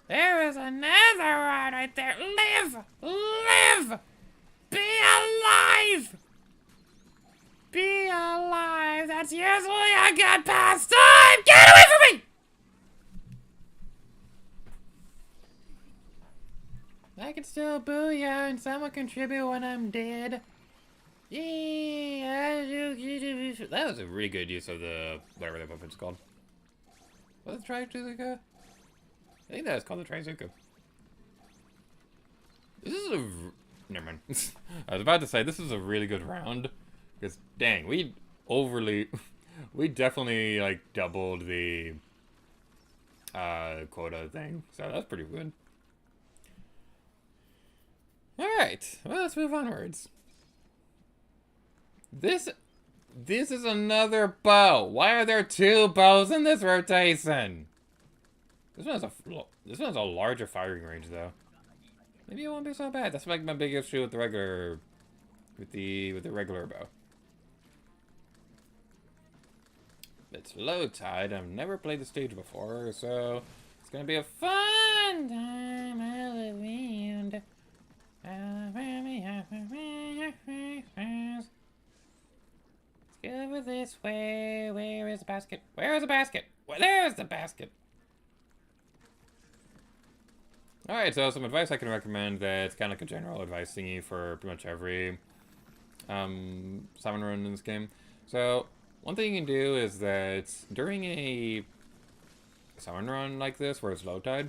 [SPEAKER 5] There is another one right there. Live! Live! Be alive! Be alive! That's usually a good pastime! Get away from me! I can still booyah and someone contribute when I'm dead. Yeah, that was a really good use of the whatever that weapon's called. What's the Trizuka? I think that's called the Trizuka. This is a never mind. I was about to say this is a really good round because dang, we definitely like doubled the quota thing, so that's pretty good. Alright, well, let's move onwards. This is another bow. Why are there 2 bows in this rotation? This one's a larger firing range, though. Maybe it won't be so bad. That's like my big issue with the regular, with the regular bow. It's low tide. I've never played the stage before, so it's It's gonna be a fun time, Halloween. Let's go over this way. Where is the basket? Where is the basket? Well, there's the basket. Alright, so some advice I can recommend that's kind of like a general advice thingy for pretty much every summon run in this game. So, one thing you can do is that during a summon run like this, where it's low tide,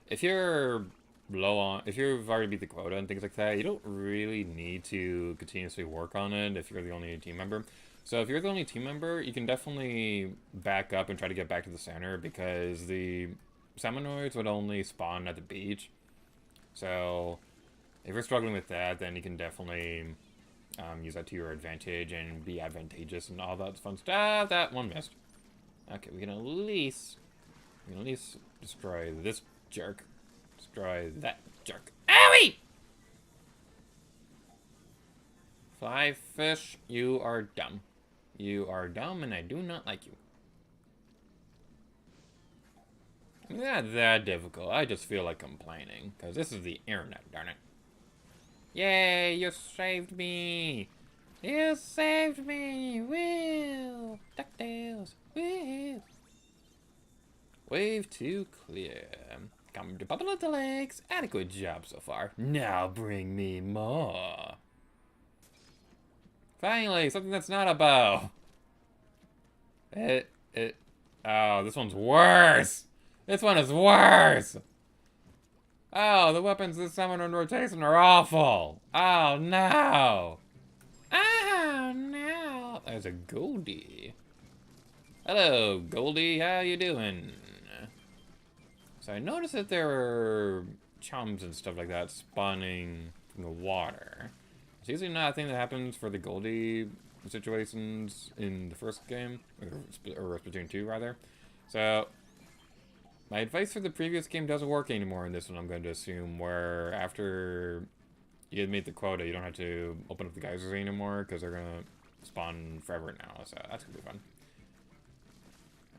[SPEAKER 5] if you're low on, if you've already beat the quota and things like that, you don't really need to continuously work on it if you're the only team member. So if you're the only team member, you can definitely back up and try to get back to the center, because the Salmonoids would only spawn at the beach. So if you're struggling with that, then you can definitely use that to your advantage and be advantageous and all that fun stuff. That one missed. Okay, we can at least destroy this jerk. Destroy that jerk. Owie! Fly fish, you are dumb. You are dumb and I do not like you. Not that difficult. I just feel like complaining, because this is the internet, darn it. Yay, you saved me! You saved me! Woo! DuckTales! Woo! Wave 2 clear. Come to Bubble at the Lakes. Adequate job so far. Now bring me more. Finally, something that's not a bow. Oh, this one's worse! This one is worse! Oh, the weapons this summon in rotation are awful! Oh, no! Oh, no! There's a Goldie. Hello, Goldie. How you doing? So I noticed that there were chums and stuff like that spawning from the water. It's usually not a thing that happens for the Goldie situations in the first game, or Splatoon 2, rather. So my advice for the previous game doesn't work anymore in this one, I'm going to assume, where after you meet the quota, you don't have to open up the geysers anymore, because they're going to spawn forever now, so that's going to be fun.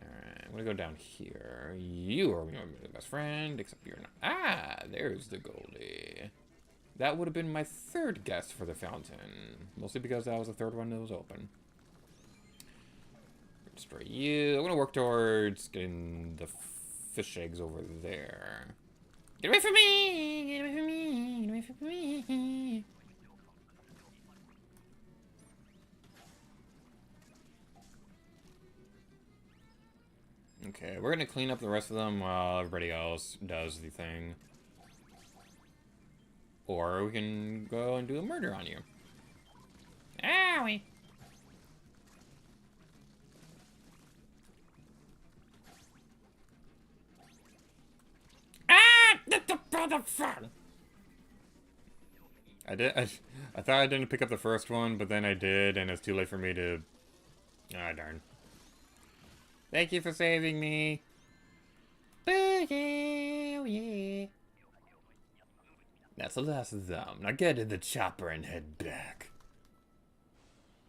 [SPEAKER 5] Alright, I'm going to go down here. You are my best friend, except you're not. Ah, there's the Goldie. That would have been my third guess for the fountain, mostly because that was the third one that was open. Destroy you. I'm going to work towards getting the fish eggs over there. Get away from me! Get away from me! Get away from me! Okay, we're gonna clean up the rest of them while everybody else does the thing. Or we can go and do a murder on you. Owie! I thought I didn't pick up the first one, but then I did, and it's too late for me to... Ah, darn. Thank you for saving me. Boogie, oh yeah. That's the last of them. Now get in the chopper and head back.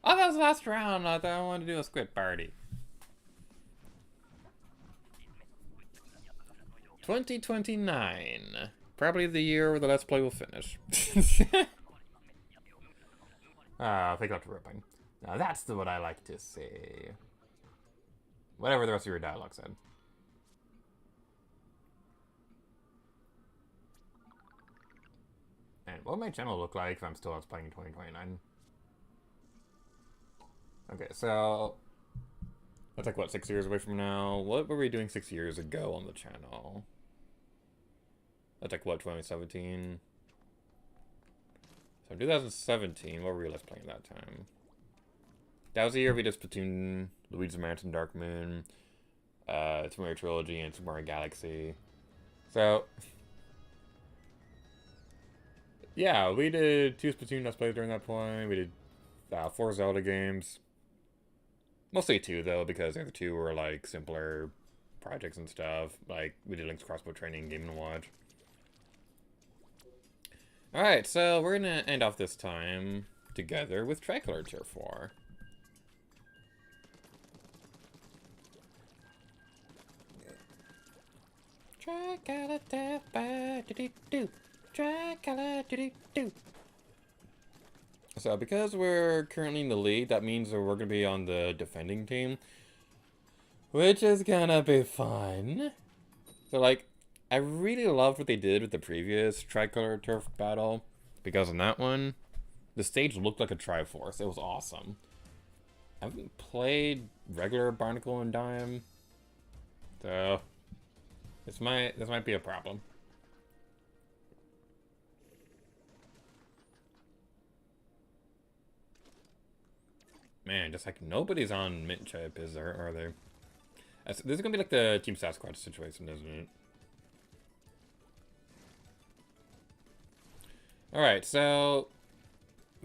[SPEAKER 5] Oh, that was the last round. I thought I wanted to do a squid party. 2029. Probably the year where the Let's Play will finish. Pick up the ripping. Now that's what I like to see. Whatever the rest of your dialogue said. And what would my channel look like if I'm still playing in 2029? Okay, so that's like what, 6 years away from now? What were we doing 6 years ago on the channel? That's like what, 2017? So 2017, what were we Let's Playing that time? That was the year we did Splatoon, Luigi's Mansion, Dark Moon, Super Mario Trilogy, and Super Mario Galaxy. So, yeah, we did 2 Splatoon Let's Plays during that point. We did 4 Zelda games. Mostly 2, though, because the other 2 were, like, simpler projects and stuff. Like, we did Link's Crossbow Training, Game & Watch. Alright, so we're gonna end off this time together with Tricolor Tier 4. Tricolor, do-do-do. Tricolor, do-do-do. So, because we're currently in the lead, that means that we're going to be on the defending team. Which is gonna be fun. So, like, I really loved what they did with the previous Tricolor Turf battle. Because in that one, the stage looked like a Triforce. It was awesome. I haven't played regular Barnacle and Dime. So, this might be a problem. Man, just like nobody's on Mint Chip, is there? Are they? This is gonna be like the Team Sasquatch situation, isn't it? Alright, so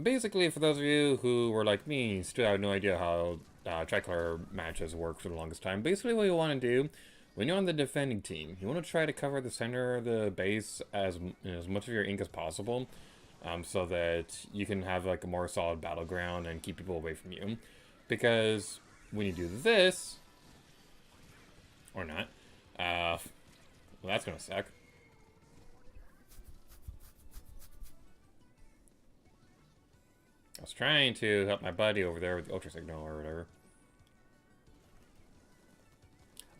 [SPEAKER 5] basically, for those of you who were like me, still have no idea how tricolor matches work for the longest time, basically what you want to do when you're on the defending team, you want to try to cover the center of the base as much of your ink as possible, so that you can have like a more solid battleground and keep people away from you. Because when you do this, or not, well, that's gonna suck. I was trying to help my buddy over there with the Ultra Signal or whatever.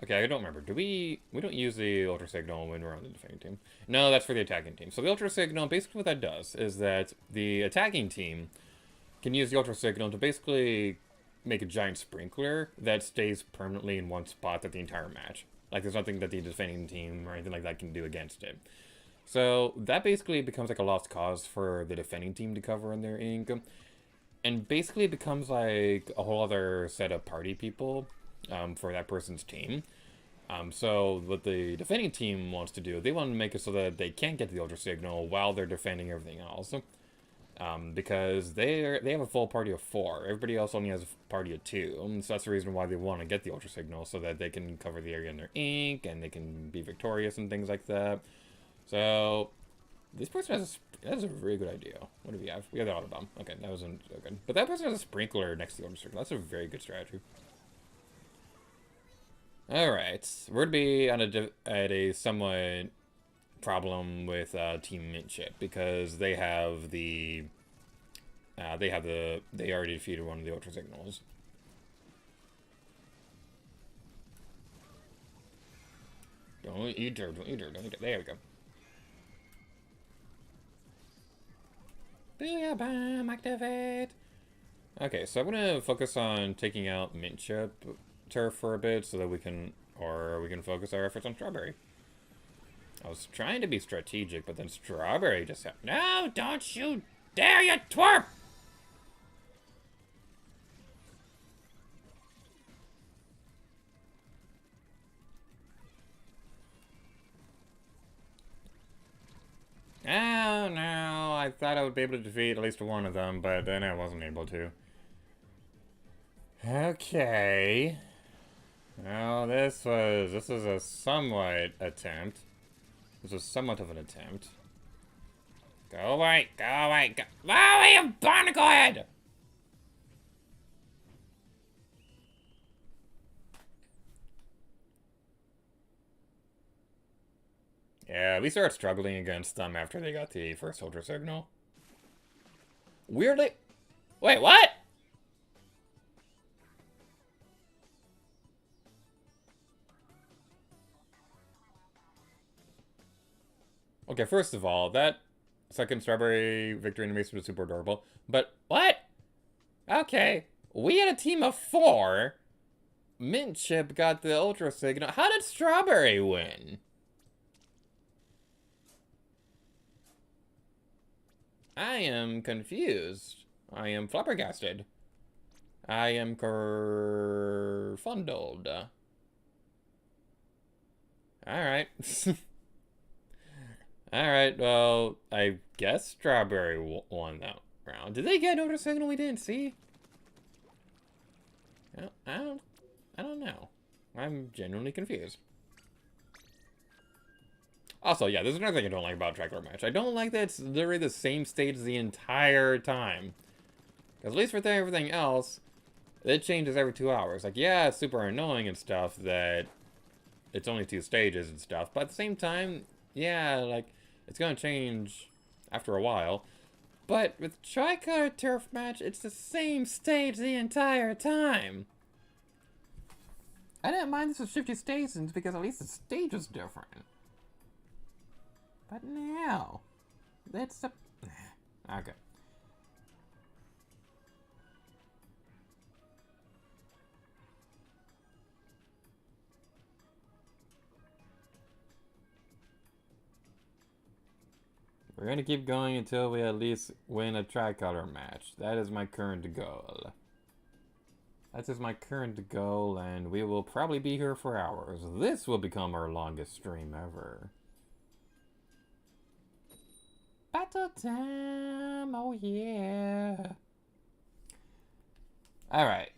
[SPEAKER 5] Okay, I don't remember. Do we don't use the Ultra Signal when we're on the defending team. No, that's for the attacking team. So the Ultra Signal, basically what that does is that the attacking team can use the Ultra Signal to basically make a giant sprinkler that stays permanently in one spot at the entire match. Like, there's nothing that the defending team or anything like that can do against it. So that basically becomes like a lost cause for the defending team to cover in their ink. And basically it becomes like a whole other set of party people for that person's team. So what the defending team wants to do, they want to make it so that they can't get the Ultra Signal while they're defending everything else. Because they have a full party of 4. Everybody else only has a party of 2. So that's the reason why they want to get the Ultra Signal, so that they can cover the area in their ink, and they can be victorious and things like that. So this person has a really good idea. What do we have? We have the Autobomb. Okay, that wasn't so good. But that person has a sprinkler next to the Ultra Signal. That's a very good strategy. Alright, we're to be on at a somewhat problem with Team Mintchip, because they have the they already defeated one of the Ultra Signals. Don't eat her, don't eat her, don't eat her. There we go. Booyah bomb, activate! Okay, so I'm gonna focus on taking out Mintchip Turf for a bit, so that we can focus our efforts on Strawberry. I was trying to be strategic, but then Strawberry just said, "No, don't you dare, you twerp!" Oh no, I thought I would be able to defeat at least one of them, but then I wasn't able to. Okay. Well, this was a somewhat attempt. This was somewhat of an attempt. Go away, go away, go away, you barnacle head! Yeah, we started struggling against them after they got the first Ultra Signal. Weirdly... Wait, what? Okay, first of all, that second Strawberry victory animation was super adorable. But, what? Okay, we had a team of 4. Mintchip got the Ultra Signal. How did Strawberry win? I am confused. I am flabbergasted. I am kerfundled. Alright. Alright, well, I guess Strawberry won that round. Did they get an Ultra Signal we didn't see? I don't know. I'm genuinely confused. Also, yeah, there's another thing I don't like about Tricolor Match. I don't like that it's literally the same stage the entire time. Because at least with everything else, it changes every 2 hours. Like, yeah, it's super annoying and stuff that it's only 2 stages and stuff. But at the same time, yeah, like, it's gonna change after a while. But with Tricolor Turf Match, it's the same stage the entire time. I didn't mind this with 50 stations because at least the stage is different. But now, it's the... Okay. We're gonna keep going until we at least win a tricolor match. That is my current goal. That is my current goal, and we will probably be here for hours. This will become our longest stream ever. Battle time! Oh yeah! Alright.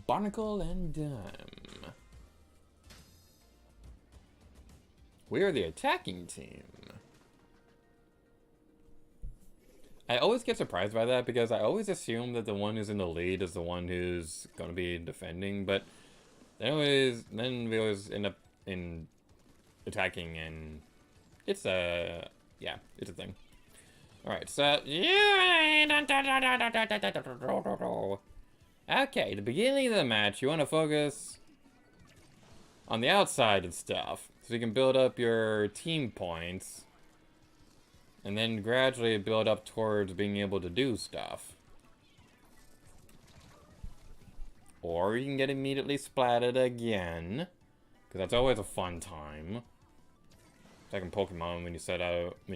[SPEAKER 5] Barnacle and Dime. We are the attacking team. I always get surprised by that because I always assume that the one who's in the lead is the one who's going to be defending, but then we always end up in attacking, and it's a it's a thing. All right, so okay, the beginning of the match, you want to focus on the outside and stuff, so you can build up your team points. And then gradually build up towards being able to do stuff. Or you can get immediately splatted again. Because that's always a fun time. It's like in Pokemon, when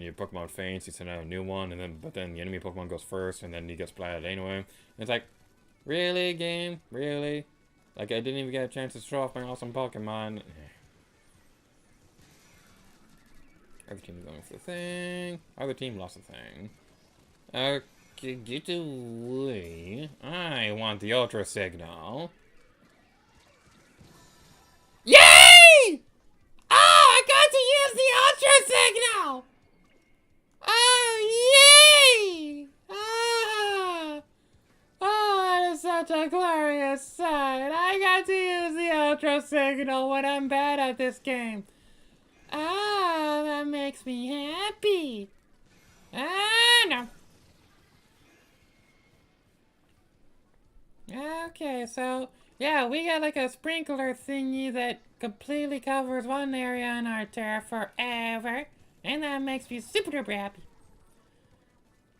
[SPEAKER 5] your Pokemon faints, you send out a new one, and but then the enemy Pokemon goes first, and then you get splatted anyway. And it's like, really, game? Really? Like, I didn't even get a chance to show off my awesome Pokemon. Other team going for the thing. Other team lost the thing. Okay, get away. I want the Ultra Signal. Yay! Oh, I got to use the Ultra Signal! Oh, yay! Ah! Oh, that is such a glorious sight. I got to use the Ultra Signal when I'm bad at this game. Ah, that makes me happy. Ah, no. Okay, so, yeah, we got like a sprinkler thingy that completely covers one area on our turf forever. And that makes me super duper happy.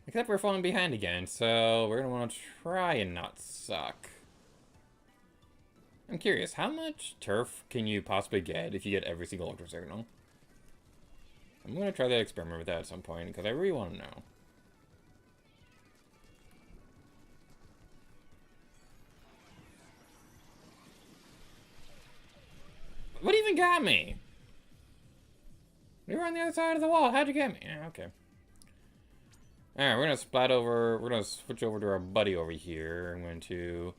[SPEAKER 5] Except we're falling behind again, so we're gonna want to try and not suck. I'm curious, how much turf can you possibly get if you get every single Ultra Signal? I'm gonna try that experiment with that at some point, because I really want to know. What even got me? We were on the other side of the wall. How'd you get me? Yeah, okay. Alright, we're gonna switch over to our buddy over here. I'm going to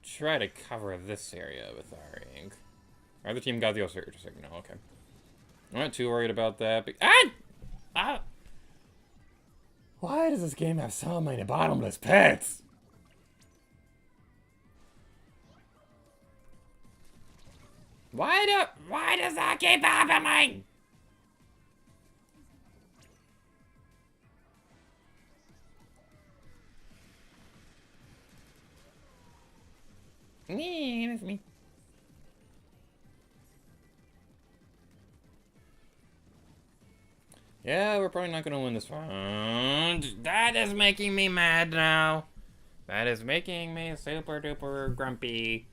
[SPEAKER 5] try to cover this area with our ink. Our other team got the Ultra Signal, okay. I'm not too worried about that. Why does this game have so many bottomless pits? Why does that keep happening? That's me. Yeah, we're probably not gonna win this one. That is making me mad now. That is making me super duper grumpy.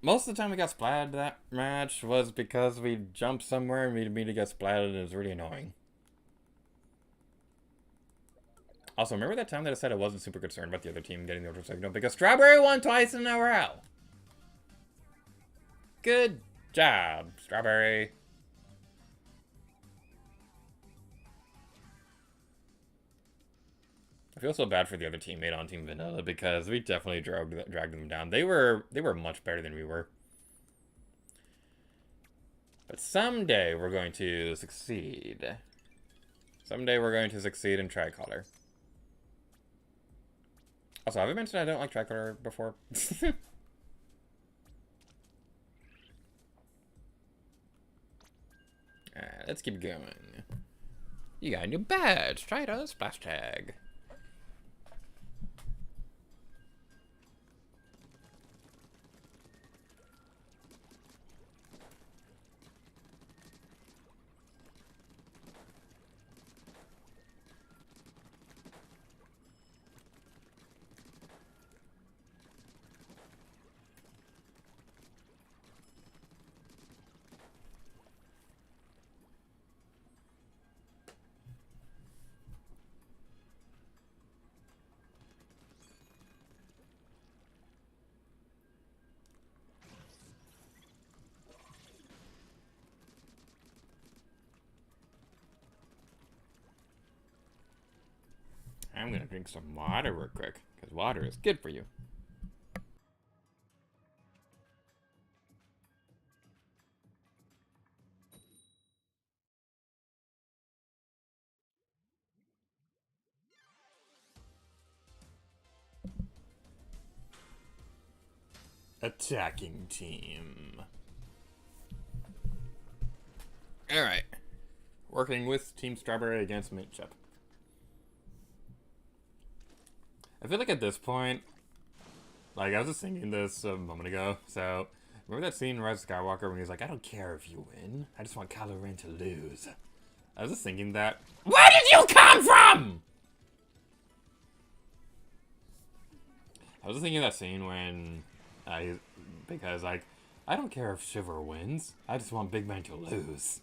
[SPEAKER 5] Most of the time we got splatted that match was because we jumped somewhere and we immediately got splatted, and it was really annoying. Also, remember that time that I said I wasn't super concerned about the other team getting the Ultra Signal? Because Strawberry won twice in a row. Good job, Strawberry. I feel so bad for the other teammate on Team Vanilla because we definitely dragged them down. They were much better than we were. But someday we're going to succeed. Someday we're going to succeed in Tricolor. Also, have I mentioned I don't like Tricolor before? let's keep going. You got a new badge. Try it on a splash tag. I'm gonna drink some water real quick, because water is good for you. Attacking team. Alright. Working with Team Strawberry against Mint Chip. I feel like at this point, like I was just thinking this a moment ago, so remember that scene in Rise of Skywalker when he's like, I don't care if you win, I just want Kylo Ren to lose. I was just thinking that, where did you come from? I was just thinking of that scene when, because like, I don't care if Shiver wins, I just want Big Man to lose.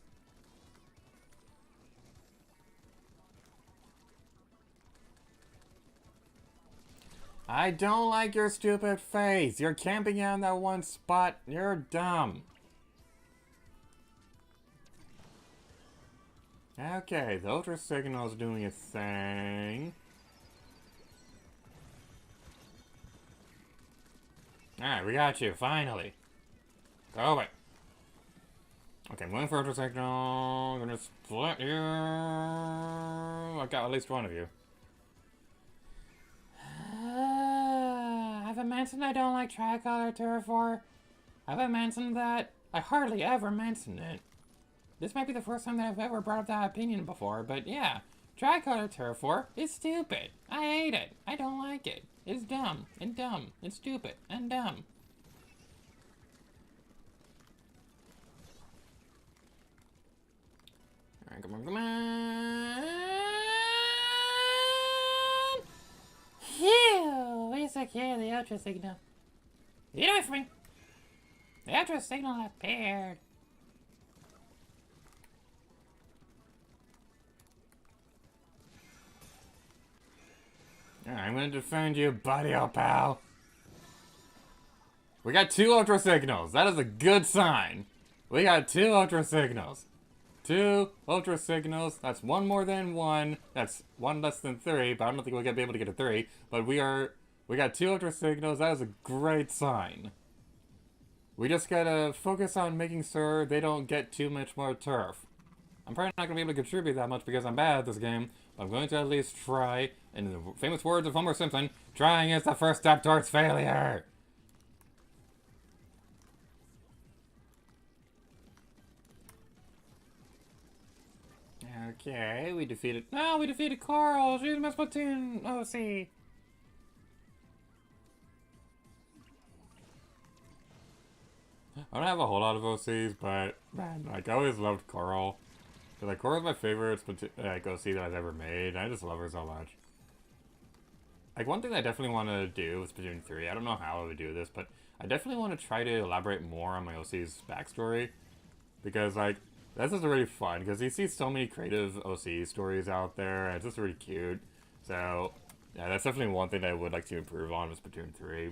[SPEAKER 5] I don't like your stupid face. You're camping out in that one spot. You're dumb. Okay, the Ultra Signal's doing a thing. Alright, we got you, finally. Go away. Okay, I'm going for Ultra Signal. I'm gonna split you. I got at least one of you. Have I mentioned I don't like Tricolor Terrafor? Have I mentioned that? I hardly ever mention it. This might be the first time that I've ever brought up that opinion before, but yeah. Tricolor Terrafor is stupid. I hate it. I don't like it. It's dumb, and dumb, and stupid, and dumb. Alright, come on, come on. Phew, we secure the Ultra Signal. Get away from me! The Ultra Signal appeared. I'm gonna defend you, buddy, oh pal. We got 2 Ultra Signals. That is a good sign. We got 2 Ultra Signals. 2 Ultra Signals. That's 1 more than 1. That's 1 less than 3, but I don't think we'll be able to get a 3. But we got 2 Ultra Signals. That is a great sign. We just gotta focus on making sure they don't get too much more turf. I'm probably not gonna be able to contribute that much because I'm bad at this game, but I'm going to at least try. And in the famous words of Homer Simpson, trying is the first step towards failure. Okay, we defeated... No, we defeated Coral! She's my Splatoon OC! I don't have a whole lot of OCs, but, man, like, I always loved Coral. Cause, like, Coral's my favorite like, OC that I've ever made. I just love her so much. Like, one thing I definitely want to do with Splatoon 3, I don't know how I would do this, but I definitely want to try to elaborate more on my OC's backstory. Because, like, that's just really fun, because you see so many creative OC stories out there, and it's just really cute. So, yeah, that's definitely one thing I would like to improve on with Splatoon 3.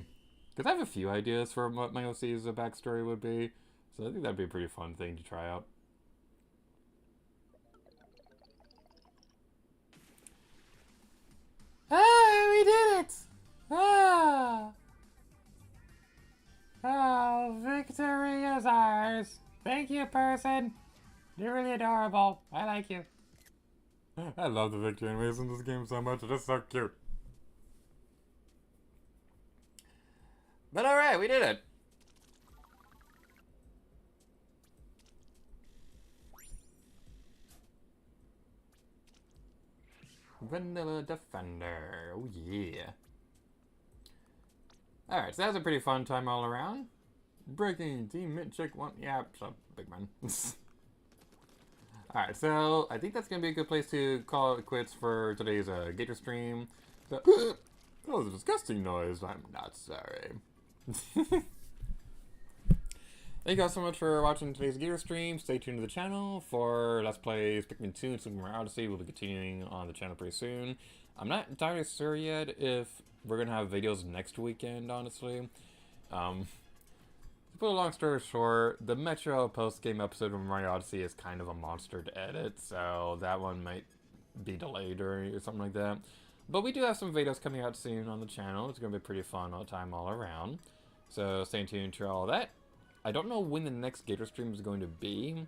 [SPEAKER 5] Because I have a few ideas for what my OC's backstory would be, so I think that'd be a pretty fun thing to try out. Ah, we did it! Ah! Oh, victory is ours! Thank you, person! You're really adorable. I like you. I love the victory animations in this game so much. It's just so cute. But alright, we did it! Vanilla Defender. Oh yeah. Alright, so that was a pretty fun time all around. Breaking Team Mint Chick 1. Yeah, so big man. Alright, so I think that's gonna be a good place to call it quits for today's Gator stream. So, that was a disgusting noise. I'm not sorry. Thank you guys so much for watching today's Gator stream. Stay tuned to the channel for Let's Play Splatoon 2 and Super Mario Odyssey. We'll be continuing on the channel pretty soon. I'm not entirely sure yet if we're gonna have videos next weekend, honestly. To put a long story short, the Metro post-game episode of Mario Odyssey is kind of a monster to edit, so that one might be delayed or something like that. But we do have some videos coming out soon on the channel. It's going to be pretty fun all time all around. So stay tuned to all that. I don't know when the next Gator stream is going to be.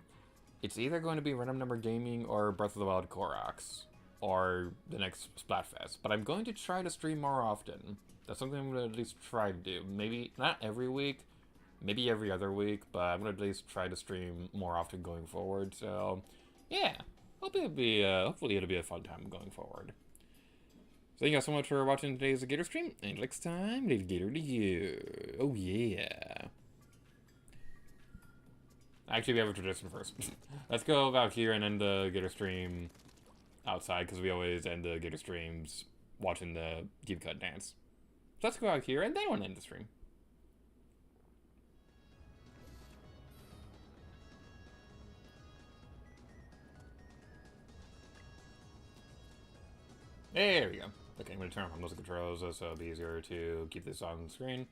[SPEAKER 5] It's either going to be Random Number Gaming or Breath of the Wild Koroks, or the next Splatfest. But I'm going to try to stream more often. That's something I'm going to at least try to do. Maybe not every week, maybe every other week, but I'm going to at least try to stream more often going forward. So, yeah. Hopefully it'll be a fun time going forward. So thank you guys so much for watching today's Gator stream, and next time, leave Gator to you. Oh yeah. Actually, we have a tradition first. Let's go out here and end the Gator stream outside, because we always end the Gator streams watching the Deep Cut dance. So let's go out here, and then we'll end the stream. There we go. Okay, I'm going to turn on those controls so it'll be easier to keep this on the screen.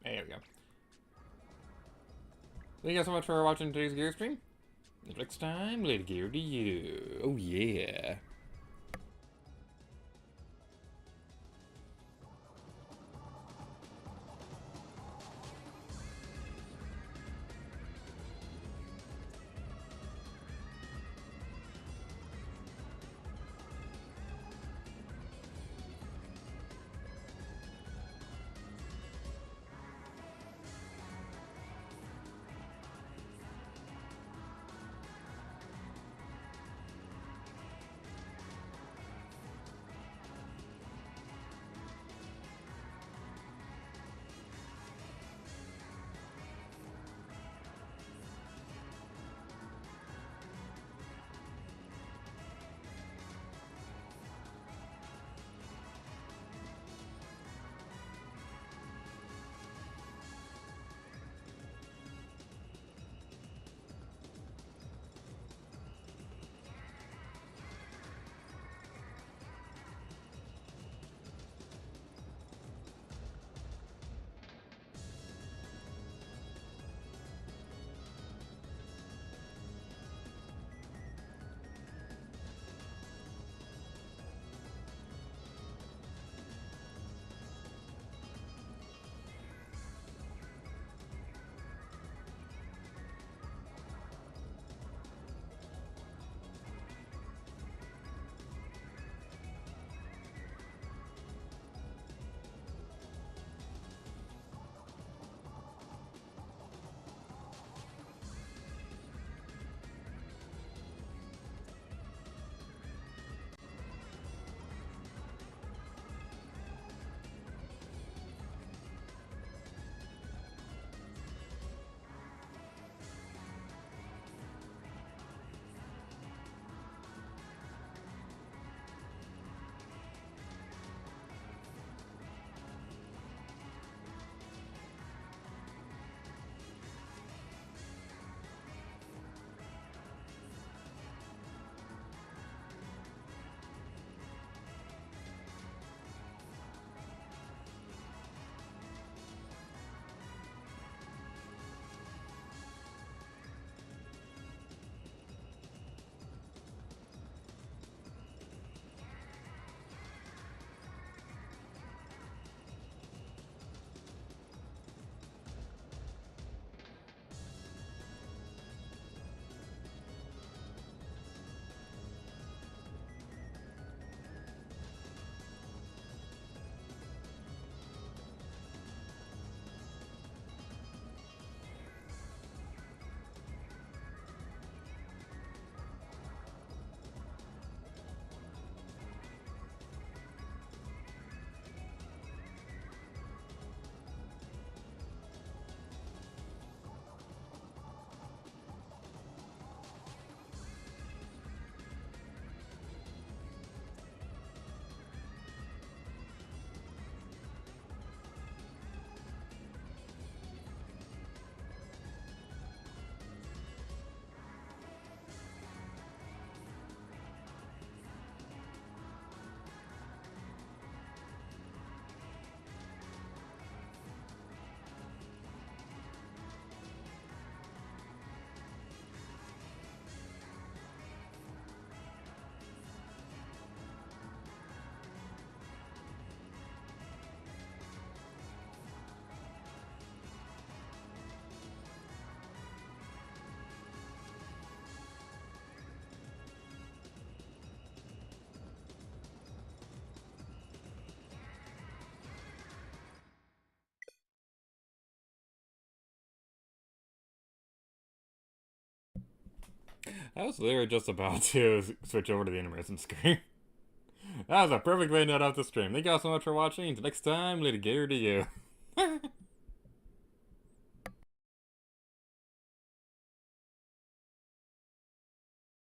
[SPEAKER 5] There we go. Thank you guys so much for watching today's Gear stream. Until next time, later Gear to you. Oh yeah. I was literally just about to switch over to the intermission screen. That was a perfect way to end off the stream. Thank you all so much for watching. Until next time, Lady Gator to you.